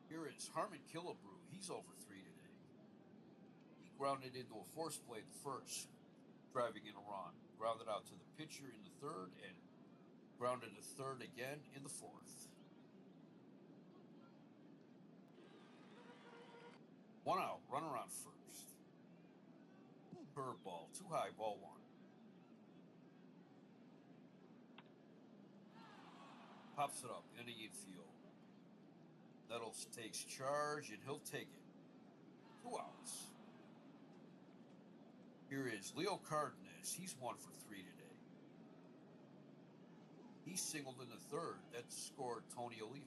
Here is Harmon Killebrew, he's 0 for 3 today. He grounded into a force play in the 1st, driving in a run. Grounded out to the pitcher in the 3rd and grounded to third again in the 4th. 1 out, runner on first. Curveball, too high, ball 1. Pops it up in the infield. Nettles takes charge and he'll take it. 2 outs. Here is Leo Cardenas. He's 1 for 3 today. He singled in the 3rd. That scored Tony Oliva.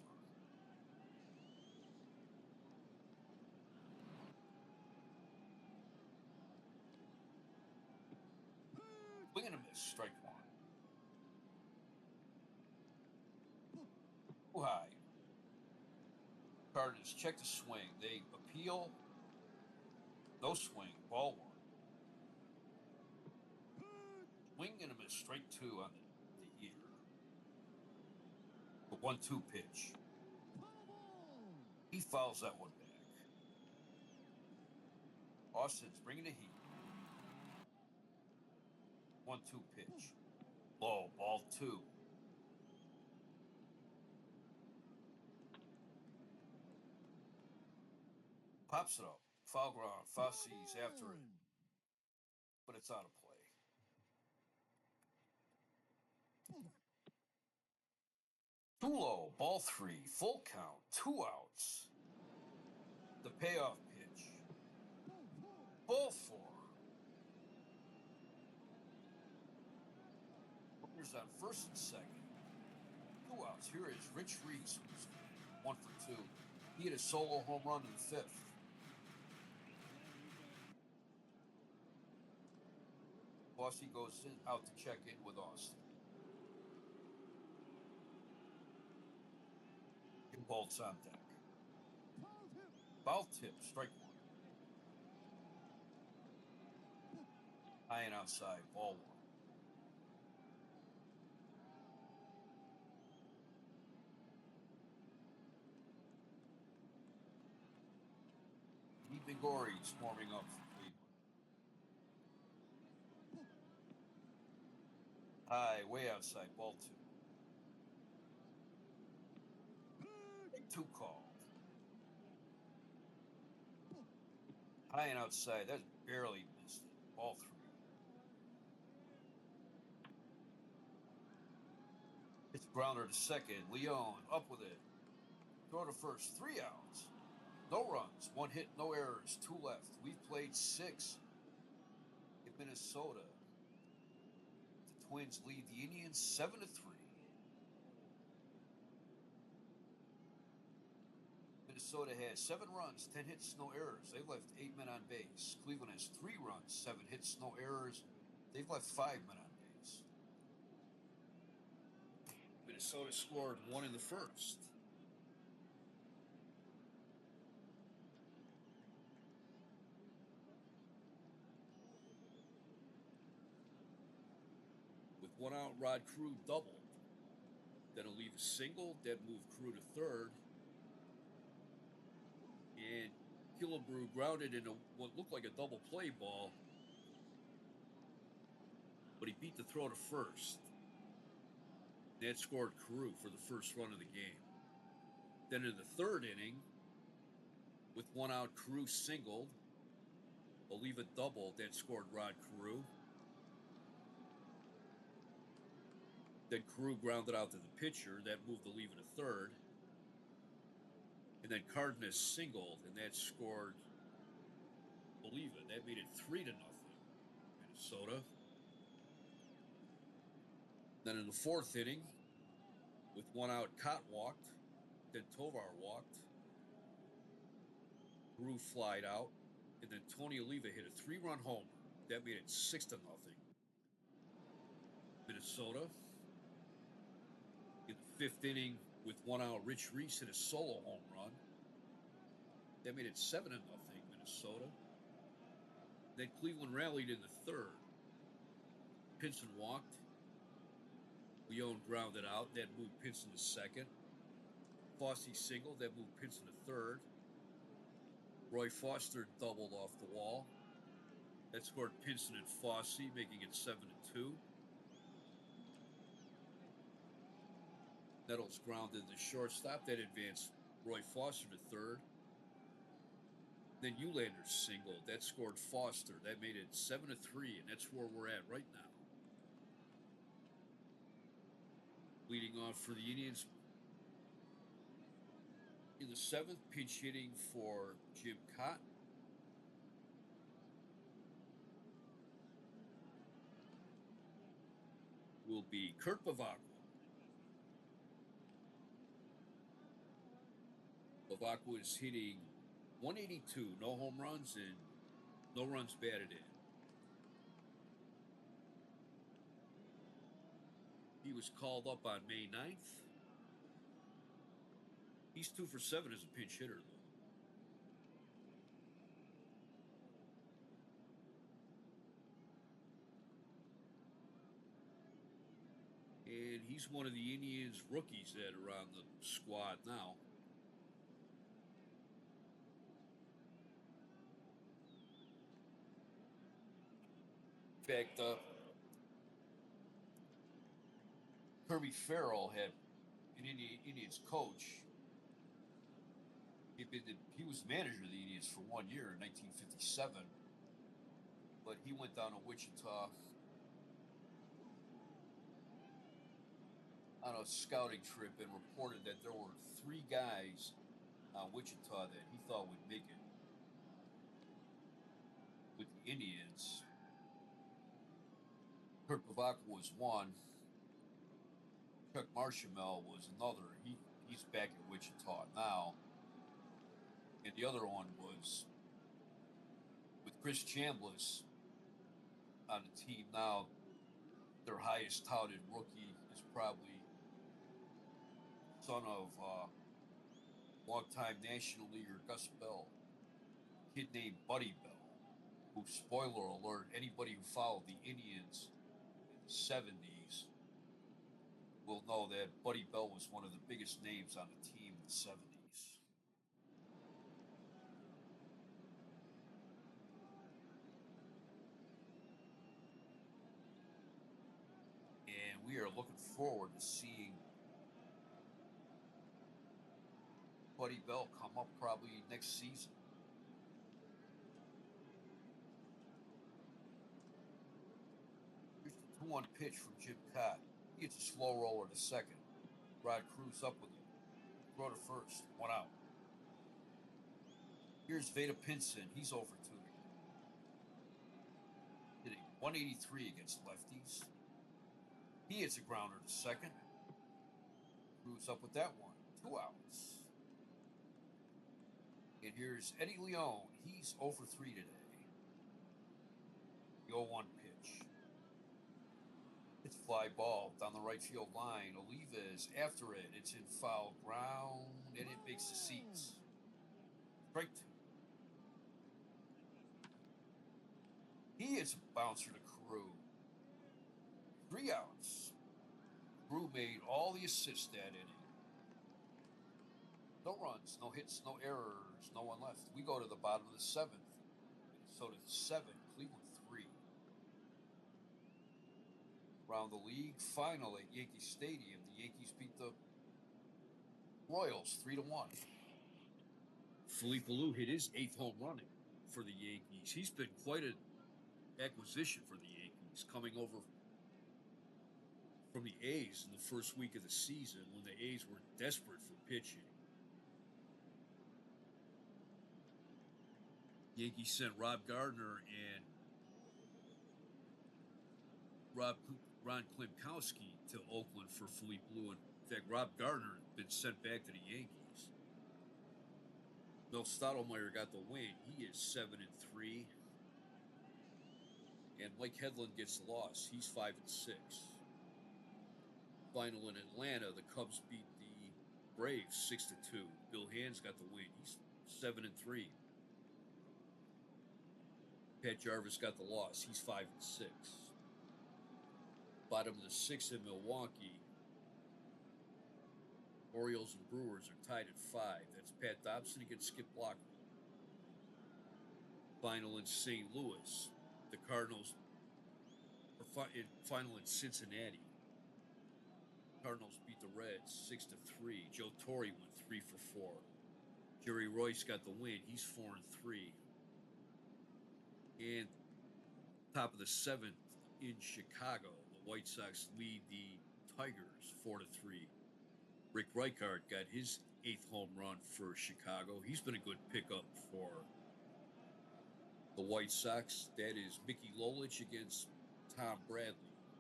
Swing and a miss, strike 1. Too high. Cardenas check the swing. They appeal. No swing, ball 1. Swing and a miss, strike 2 on the year. The 1-2 pitch. He fouls that one back. Austin's bringing the heat. 1-2 pitch. Low, ball 2. Pops it up. Foul ground. Fosse's after it. But it's out of play. Too low, ball 3, full count, 2 outs. The payoff pitch. Ball 4. Runners on first and second. 2 outs. Here is Rich Reese, who's 1 for 2. He hit a solo home run in the 5th. Fosse goes out to check in with Austin. Bolts on deck. Foul tip, strike 1. High and outside, ball one. Ethan Gore's warming up for Cleveland. High, way outside, ball two. Two called. High and outside, that's barely missed it. Ball three. It's grounder to second. Leon up with it. Throw to first. 3 outs. No runs. 1 hit, no errors. 2 left. We've played 6 in Minnesota. The Twins lead the Indians 7-3. Minnesota has 7 runs, 10 hits, no errors. They've left 8 men on base. Cleveland has 3 runs, 7 hits, no errors. They've left 5 men on base. Minnesota scored 1 in the first. With 1 out, Rod Carew doubled. That'll leave a single. That moved Carew to third. And Killebrew grounded into what looked like a double play ball, but he beat the throw to first. That scored Carew for the first run of the game. Then in the third inning, with 1 out, Carew singled. Oliva doubled. That scored Rod Carew. Then Carew grounded out to the pitcher. That moved Oliva to third. And then Cardenas singled, and that scored Oliva. That made it 3-0, Minnesota. Then in the fourth inning, with 1 out, Cott walked. Then Tovar walked. Carew flied out. And then Tony Oliva hit a 3-run homer. That made it 6-0, Minnesota. In the fifth inning, with 1 out, Rich Reese hit a solo home run. That made it 7-0, Minnesota. Then Cleveland rallied in the third. Pinson walked. Leon grounded out. That moved Pinson to second. Fosse singled. That moved Pinson to third. Roy Foster doubled off the wall. That scored Pinson and Fosse, making it 7-2. Nettles grounded the shortstop. That advanced Roy Foster to third. Then Eulander singled. That scored Foster. That made it 7-3, and that's where we're at right now. Leading off for the Indians in the seventh, pinch hitting for Jim Cott. Will be Kurt Bavacqua. Bavacqua is hitting 182, no home runs and no runs batted in. He was called up on May 9th. He's 2 for 7 as a pinch hitter, though. And he's one of the Indians rookies that are on the squad now. In fact, Kirby Farrell had an Indians coach. He was manager of the Indians for 1 year in 1957, but he went down to Wichita on a scouting trip and reported that there were 3 guys on Wichita that he thought would make it with the Indians. Kurt Bavacqua was one. Chuck Marshall was another. He's back at Wichita now. And the other one was with Chris Chambliss on the team now. Their highest touted rookie is probably son of longtime National Leaguer Gus Bell, a kid named Buddy Bell, Spoiler alert, anybody who followed the Indians in the 70s will know that Buddy Bell was one of the biggest names on the team in the 70s. And we are looking forward to seeing Buddy Bell come up probably next season. Here's the 2-1 pitch from Jim Cott. He hits a slow roller to second. Rod Cruz up with it. Throw to first. 1 out. Here's Veda Pinson. He's over 2. Hitting 183 against lefties. He hits a grounder to second. Cruz up with that one. 2 outs. And here's Eddie Leon. He's over 3 today. The 0-1 pitch. It's fly ball down the right field line. Olivas after it. It's in foul ground, and it makes the seats. Strike 2. He hits a bouncer to Carew. 3 outs. Carew made all the assists that inning. No runs, no hits, no errors, no one left. We go to the bottom of the 7th. Minnesota 7, Cleveland 3. Around the league final at Yankee Stadium, the Yankees beat the Royals 3-1. Felipe Alou hit his 8th home run for the Yankees. He's been quite an acquisition for the Yankees, coming over from the A's in the first week of the season when the A's were desperate for pitching. Yankees sent Rob Gardner and Ron Klimkowski to Oakland for Felipe Alou. In fact, Rob Gardner had been sent back to the Yankees. Mel Stottlemyre got the win. He is 7-3. And Mike Hedlund gets the loss. He's 5-6. Final in Atlanta, the Cubs beat the Braves 6-2. Bill Hands got the win. He's 7-3. Pat Jarvis got the loss. He's 5-6. Bottom of the 6th in Milwaukee. Orioles and Brewers are tied at 5. That's Pat Dobson against Skip Blocker. Final in St. Louis. The Cardinals are final in Cincinnati. Cardinals beat the Reds 6-3. Joe Torre went 3 for 4. Jerry Royce got the win. He's 4-3. And top of the 7th in Chicago, the White Sox lead the Tigers 4-3. Rick Reichard got his 8th home run for Chicago. He's been a good pickup for the White Sox. That is Mickey Lolich against Tom Bradley.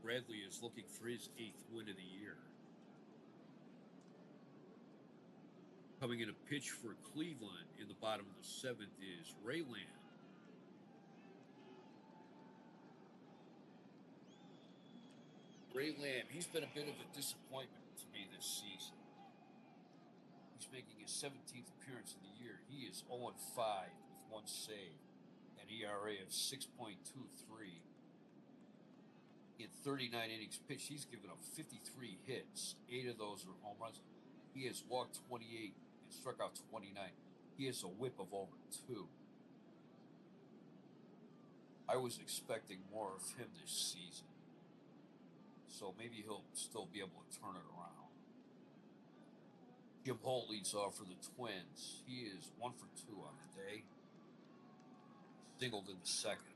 Bradley is looking for his 8th win of the year. Coming in a pitch for Cleveland in the bottom of the 7th is Ray Lamb. Ray Lamb, he's been a bit of a disappointment to me this season. He's making his 17th appearance of the year. He is 0-5 with 1 save, an ERA of 6.23. In 39 innings pitched, he's given up 53 hits. 8 of those are home runs. He has walked 28 and struck out 29. He has a whip of over 2. I was expecting more of him this season, so maybe he'll still be able to turn it around. Jim Holt leads off for the Twins. He is 1 for 2 on the day. Singled in the 2nd.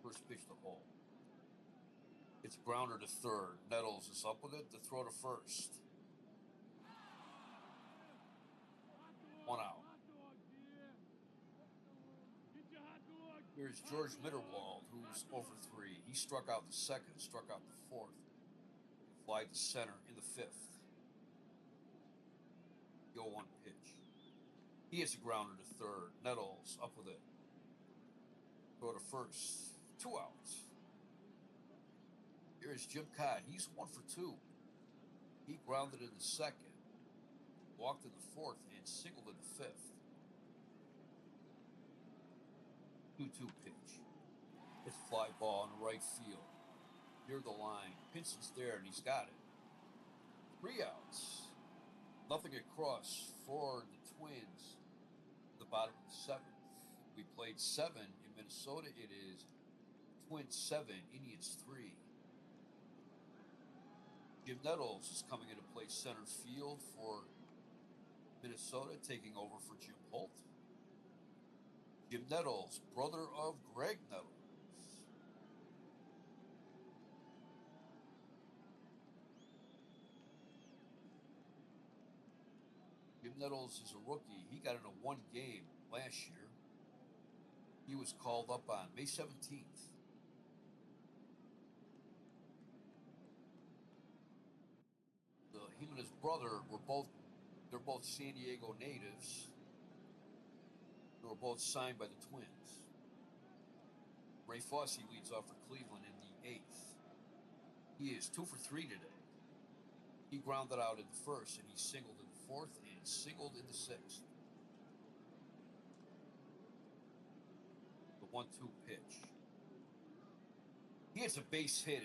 First pitch to Holt. It's grounder to 3rd. Nettles is up with it. The throw to 1st. 1 out. Here's George Mitterwald, who's over 3. He struck out the 2nd, struck out the 4th. Fly to center in the 5th. The 0-1 pitch. He hits a grounder to 3rd. Nettles up with it. Throw to 1st. 2 outs. Here's Jim Cott. He's 1 for 2. He grounded in the 2nd, walked in the 4th, and singled in the 5th. 2-2 pitch. It's a fly ball in the right field. Near the line. Pinson's there, and he's got it. 3 outs. Nothing across for the Twins. The bottom of the 7th. We played 7 in Minnesota. It is Twins 7, Indians 3. Jim Nettles is coming into play center field for Minnesota, taking over for Jim Holt. Jim Nettles, brother of Greg Nettles. Jim Nettles is a rookie. He got into 1 game last year. He was called up on May 17th. Him and his brother they're both San Diego natives. They were both signed by the Twins. Ray Fosse leads off for Cleveland in the 8th. He is 2 for 3 today. He grounded out in the 1st, and he singled in the 4th and singled in the 6th. The 1-2 pitch. He hits a base hit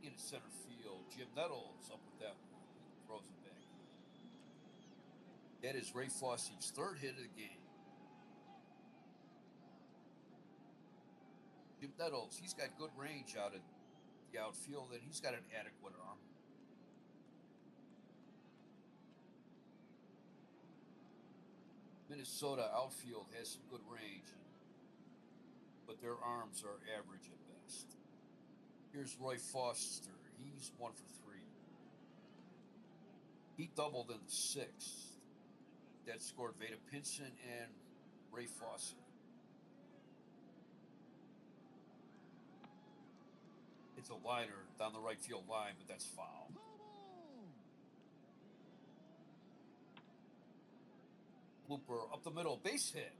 into center field. Jim Nettles up with that one. He throws it back. That is Ray Fosse's 3rd hit of the game. Jim Nettles, he's got good range out of the outfield, and he's got an adequate arm. Minnesota outfield has some good range, but their arms are average at best. Here's Roy Foster. He's 1 for 3. He doubled in the 6th. That scored Vada Pinson and Ray Fosse. It's a liner down the right field line, but that's foul. Blooper up the middle, base hit.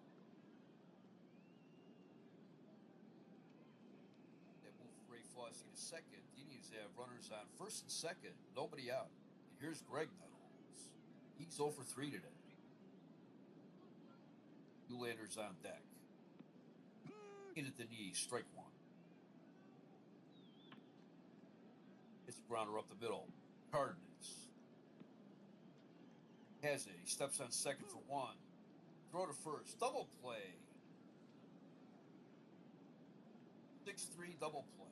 That moved Ray Fosse to second. The Indians have runners on 1st and 2nd, nobody out. And here's Greg Nettles. He's 0 for 3 today. Newlander's on deck. In at the knee, strike 1. It's a grounder up the middle. Cardenas has it. He steps on second for 1. Throw to first. Double play. 6-3 double play.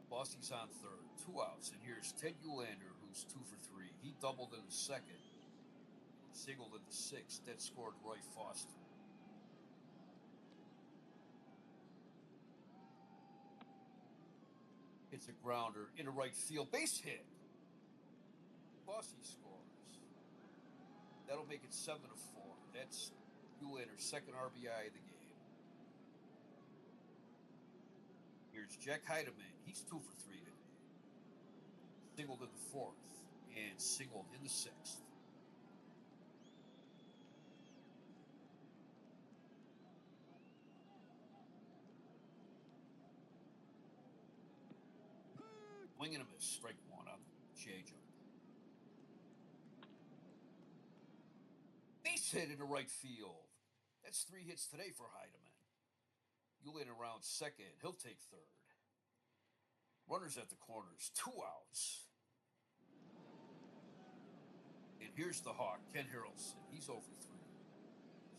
Bossy's on 3rd. 2 outs. And here's Ted Newlander, who's 2 for 3. He doubled in the 2nd. Singled in the 6th. That scored Roy Foster. It's a grounder into right field. Base hit. Fosse scores. That'll make it 7-4. That's Newlander's 2nd RBI of the game. Here's Jack Heidemann. He's 2 for 3 today. Singled in the 4th and singled in the 6th. Swing and a miss, strike 1 on the changeup. Base hit into right field. That's 3 hits today for Heidemann. Newlander around 2nd. He'll take 3rd. Runners at the corners. 2 outs. And here's the Hawk, Ken Harrelson. He's 0 for 3.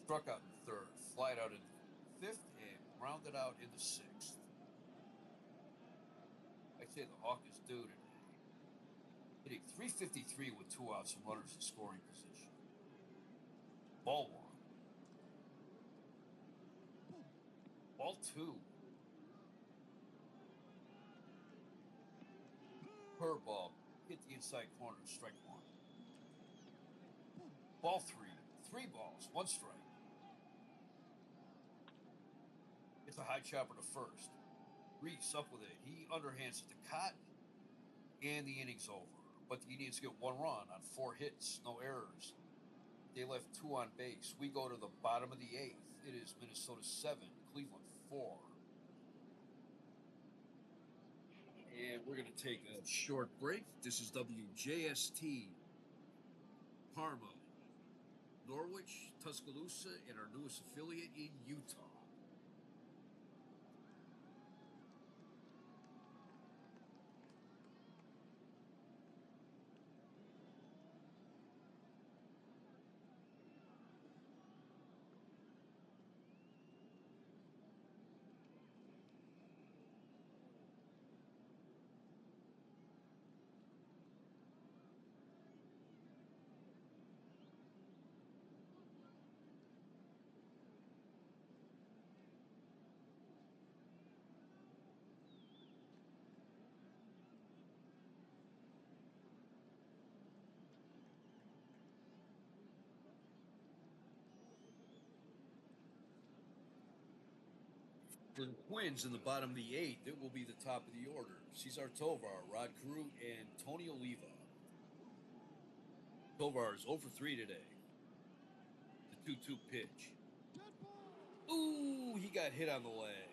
Struck out in 3rd. Flied out in 5th and rounded out in the 6th. I'd say the Hawk is due today. Hitting .353 with 2 outs and runners in scoring position. Ball 1. Ball 2. Curveball. Hit the inside corner. Strike 1. Ball 3. 3 balls. 1 strike. It's a high chopper to first. Reese up with it. He underhands it to Cotton. And the inning's over. But the Indians get 1 run on 4 hits. No errors. They left 2 on base. We go to the bottom of the 8th. It is Minnesota 7, Cleveland 4. And we're going to take a short break. This is WJST Parma, Norwich, Tuscaloosa, and our newest affiliate in Utah. For the Twins in the bottom of the eighth, it will be the top of the order. Cesar Tovar, Rod Carew, and Tony Oliva. Tovar is 0 for 3 today. The 2-2 pitch. Ooh, he got hit on the leg.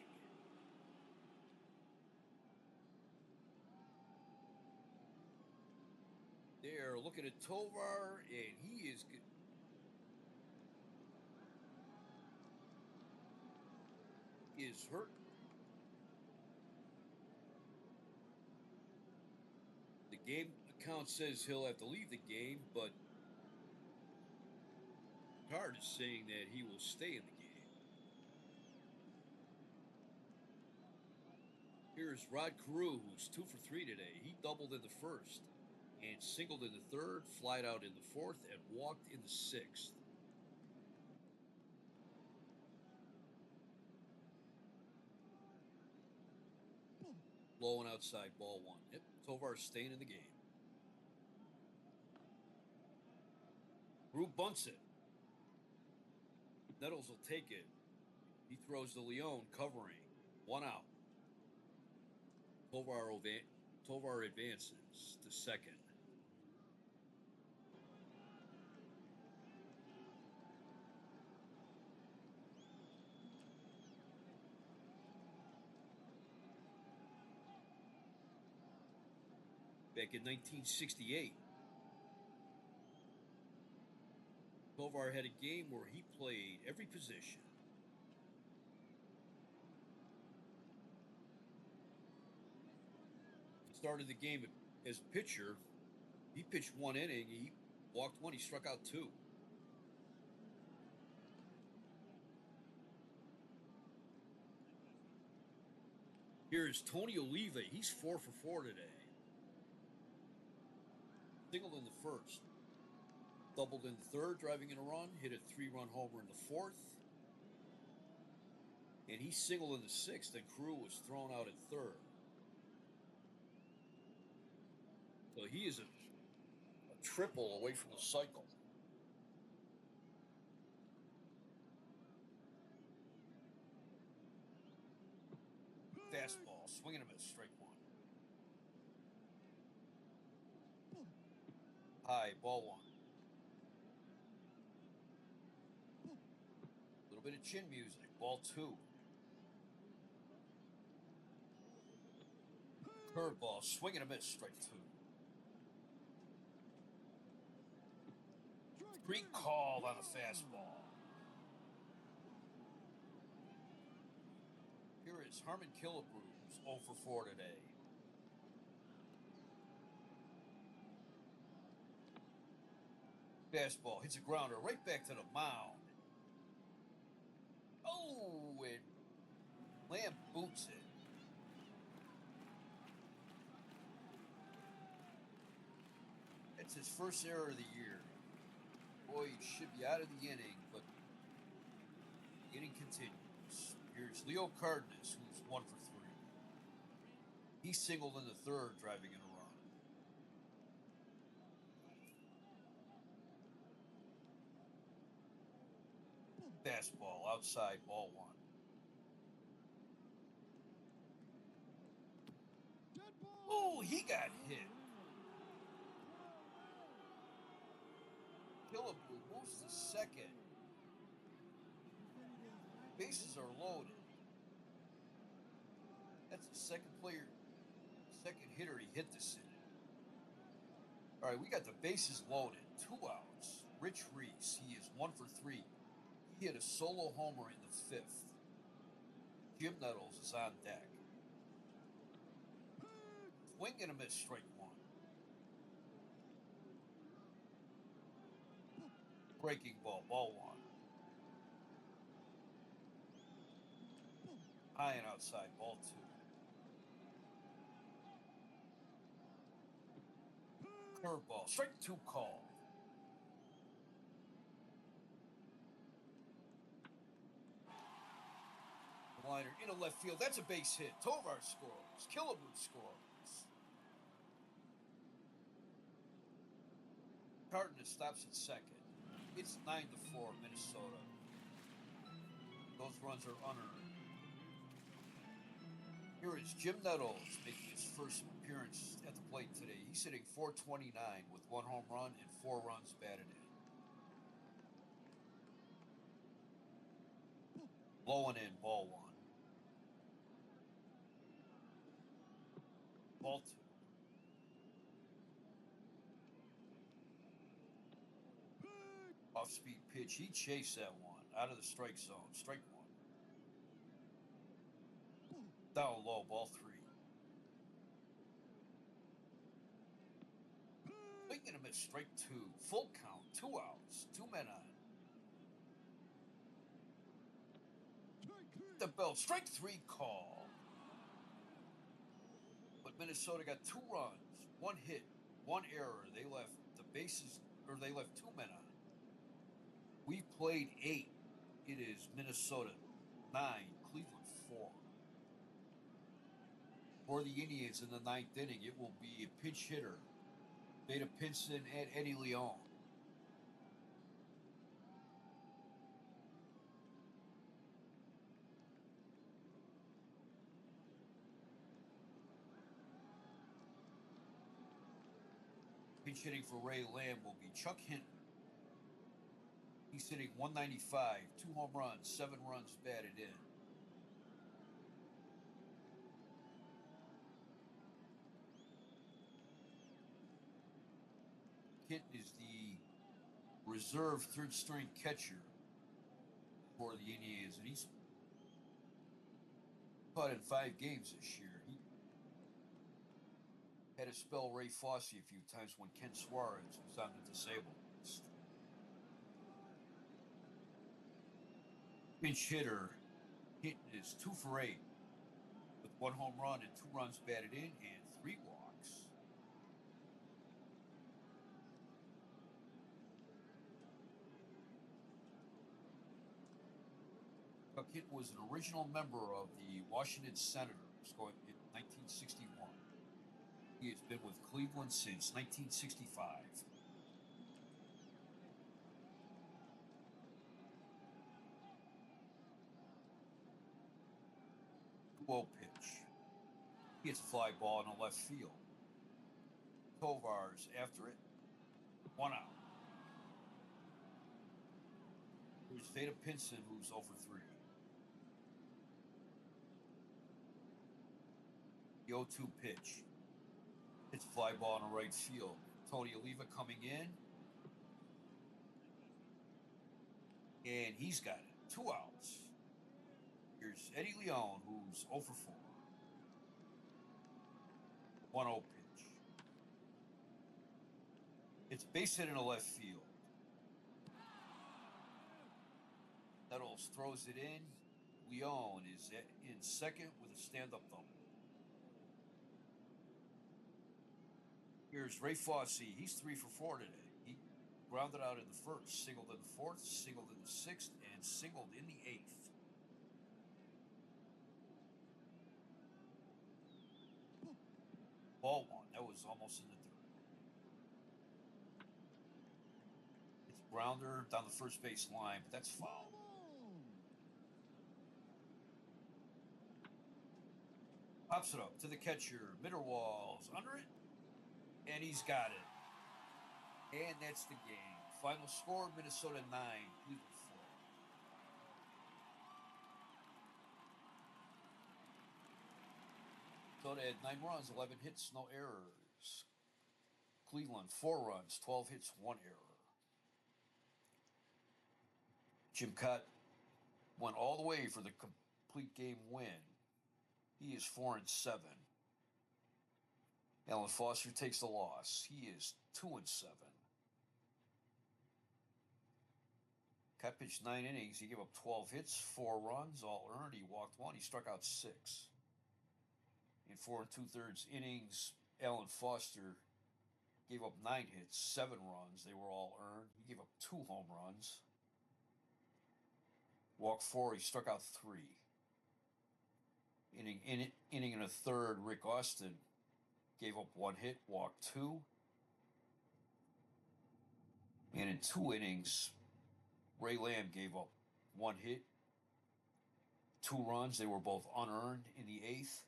They're looking at Tovar, and he is hurt. The game account says he'll have to leave the game, but Card is saying that he will stay in the game. Here's Rod Carew, who's 2 for 3 today. He doubled in the first and singled in the third, flied out in the fourth, and walked in the sixth. Low and outside, ball one. Yep, Tovar's staying in the game. Carew bunts it. Nettles will take it. He throws to Leone, covering. 1 out. Tovar advances to second. Back in 1968, Tovar had a game where he played every position. He started the game as pitcher. He pitched 1 inning. He walked 1. He struck out 2. Here's Tony Oliva. He's 4 for 4 today. Singled in the first. Doubled in the third, driving in a run. Hit a 3-run homer in the fourth. And he singled in the sixth, and Carew was thrown out at third. So he is a triple away from the cycle. Fastball, swinging him at strike 1. High, ball 1. A little bit of chin music, ball 2. Curveball, swinging a miss, strike 2. Recalled on a fastball. Here is Harmon Killebrew, who's 0 for 4 today. Fastball hits a grounder right back to the mound. Oh, and Lamb boots it. That's his first error of the year. Boy, he should be out of the inning, but the inning continues. Here's Leo Cardenas, who's 1 for 3. He singled in the third, driving in a run. Fastball outside, ball 1. Oh, he got hit. Killebrew moves to second. Bases are loaded. That's the second hitter he hit this inning. All right, we got the bases loaded. 2 outs. Rich Reese, he is 1 for 3. He hit a solo homer in the 5th. Jim Nettles is on deck. Swing and a miss, strike 1. Breaking ball, ball 1. High and outside, ball 2. Curveball, strike 2 call. Liner into left field. That's a base hit. Tovar scores. Killebrew scores. Cardenas stops at second. It's 9-4, Minnesota. Those runs are unearned. Here is Jim Nettles making his first appearance at the plate today. He's hitting .429 with 1 home run and 4 runs batted in. Blowing in, ball 1. Ball 2. Off-speed pitch. He chased that one out of the strike zone. Strike 1. Down low, ball 3. Swing and a miss, strike 2. Full count, 2 outs, 2 men on. The bell, strike 3 call. But Minnesota got 2 runs, 1 hit, 1 error. They left the bases, or they left 2 men on. We played 8. It is Minnesota 9, Cleveland 4. For the Indians in the 9th inning, it will be a pinch hitter, Vada Pinson and Eddie Leon. Pinch hitting for Ray Lamb will be Chuck Hinton. He's hitting .195, 2 home runs, 7 runs batted in. Hinton is the reserve third-string catcher for the Indians, and he's caught in 5 games this year. He had to spell Ray Fosse a few times when Ken Suarez was on the disabled list. Pinch hitter Hinton is 2 for 8 with 1 home run and 2 runs batted in and 3 walks. Chuck Hinton was an original member of the Washington Senators going in 1961. He has been with Cleveland since 1965. 2-0 pitch. He hits a fly ball in the left field. Tovar's after it. 1 out. Here's Vada Pinson, who's 0 for 3. The 0-2 pitch. It's a fly ball in the right field. Tony Oliva coming in. And he's got it. 2 outs. Here's Eddie Leon, who's 0 for 4. 1-0 pitch. It's base hit in the left field. Nettles throws it in. Leon is in second with a stand-up double. Here's Ray Fosse. He's 3 for 4 today. He grounded out in the 1st, singled in the 4th, singled in the 6th, and singled in the 8th. Ball 1. That was almost in the 3rd. It's grounder down the first base line, but that's foul. Pops it up to the catcher. Mitterwald's under it, and he's got it. And that's the game. Final score, Minnesota 9, Cleveland 4. Minnesota had 9 runs, 11 hits, no errors. Cleveland, 4 runs, 12 hits, 1 error. Jim Cott went all the way for the complete game win. He is 4-7. Alan Foster takes the loss. He is 2-7. Cott pitched 9 innings. He gave up 12 hits, 4 runs, all earned. He walked 1. He struck out 6. In 4 2/3 innings, Alan Foster gave up 9 hits, 7 runs. They were all earned. He gave up 2 home runs. Walked 4. He struck out 3. Inning and a third, Rick Austin gave up 1 hit, walked 2. And in 2 innings, Ray Lamb gave up 1 hit, 2 runs. They were both unearned in the 8th.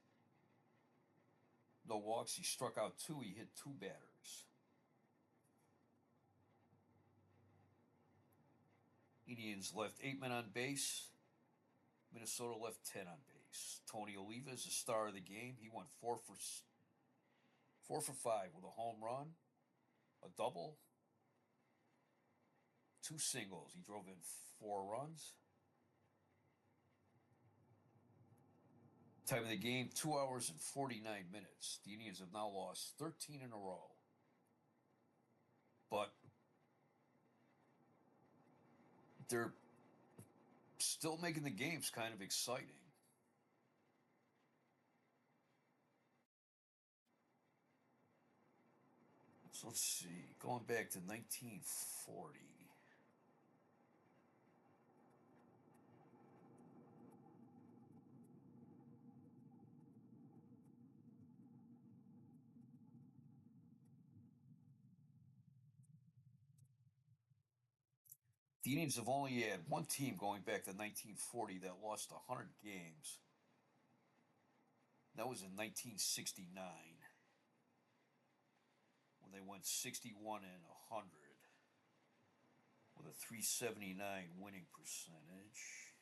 No walks. He struck out 2. He hit 2 batters. Indians left 8 men on base. Minnesota left 10 on base. Tony Oliva is the star of the game. He went 4 for 5 with a home run, a double, 2 singles. He drove in 4 runs. Time of the game, 2 hours and 49 minutes. The Indians have now lost 13 in a row. But they're still making the games kind of exciting. So let's see, going back to 1940. The Indians have only had one team going back to 1940 that lost 100 games. That was in 1969 when they went 61 and 100 with a 379 winning percentage.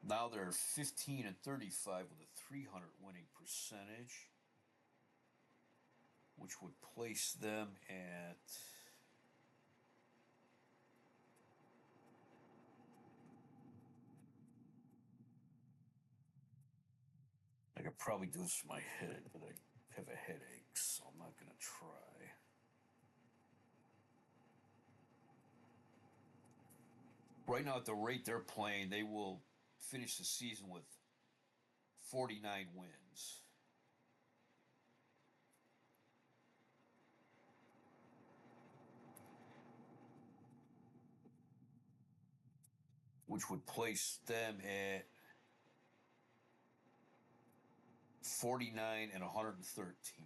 Now they're 15 and 35 with a 300 winning percentage, which would place them at I could probably do this in my head, but I have a headache, so I'm not going to try. Right now, at the rate they're playing, they will finish the season with 49 wins. Which would place them at 49 and 113.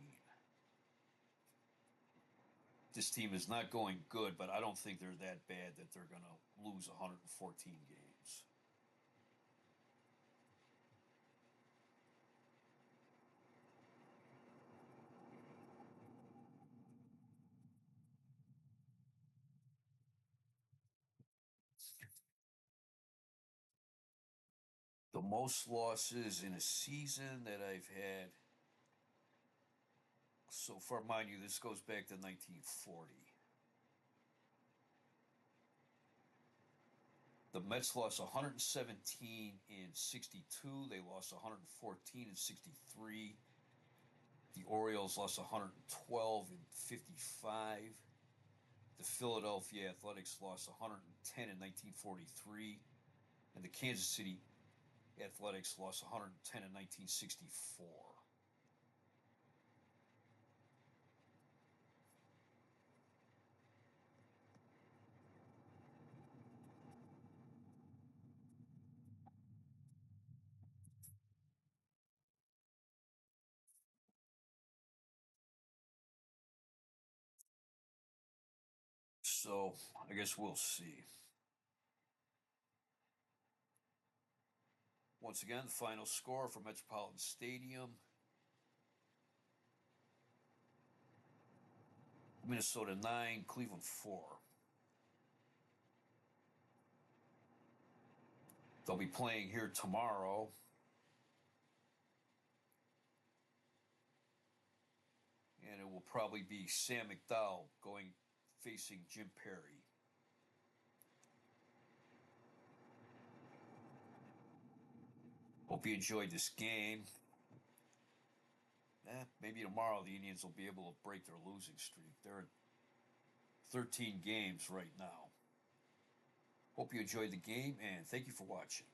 This team is not going good, but I don't think they're that bad that they're going to lose 114 games. The most losses in a season that I've had so far, mind you, this goes back to 1940. The Mets lost 117 in 62. They lost 114 in 63. The Orioles lost 112 in 55. The Philadelphia Athletics lost 110 in 1943. And the Kansas City Athletics lost 110 in 1964. So I guess we'll see. Once again, the final score for Metropolitan Stadium. Minnesota 9, Cleveland 4. They'll be playing here tomorrow. And it will probably be Sam McDowell facing Jim Perry. Hope you enjoyed this game. Maybe tomorrow the Indians will be able to break their losing streak. They're at 13 games right now. Hope you enjoyed the game, and thank you for watching.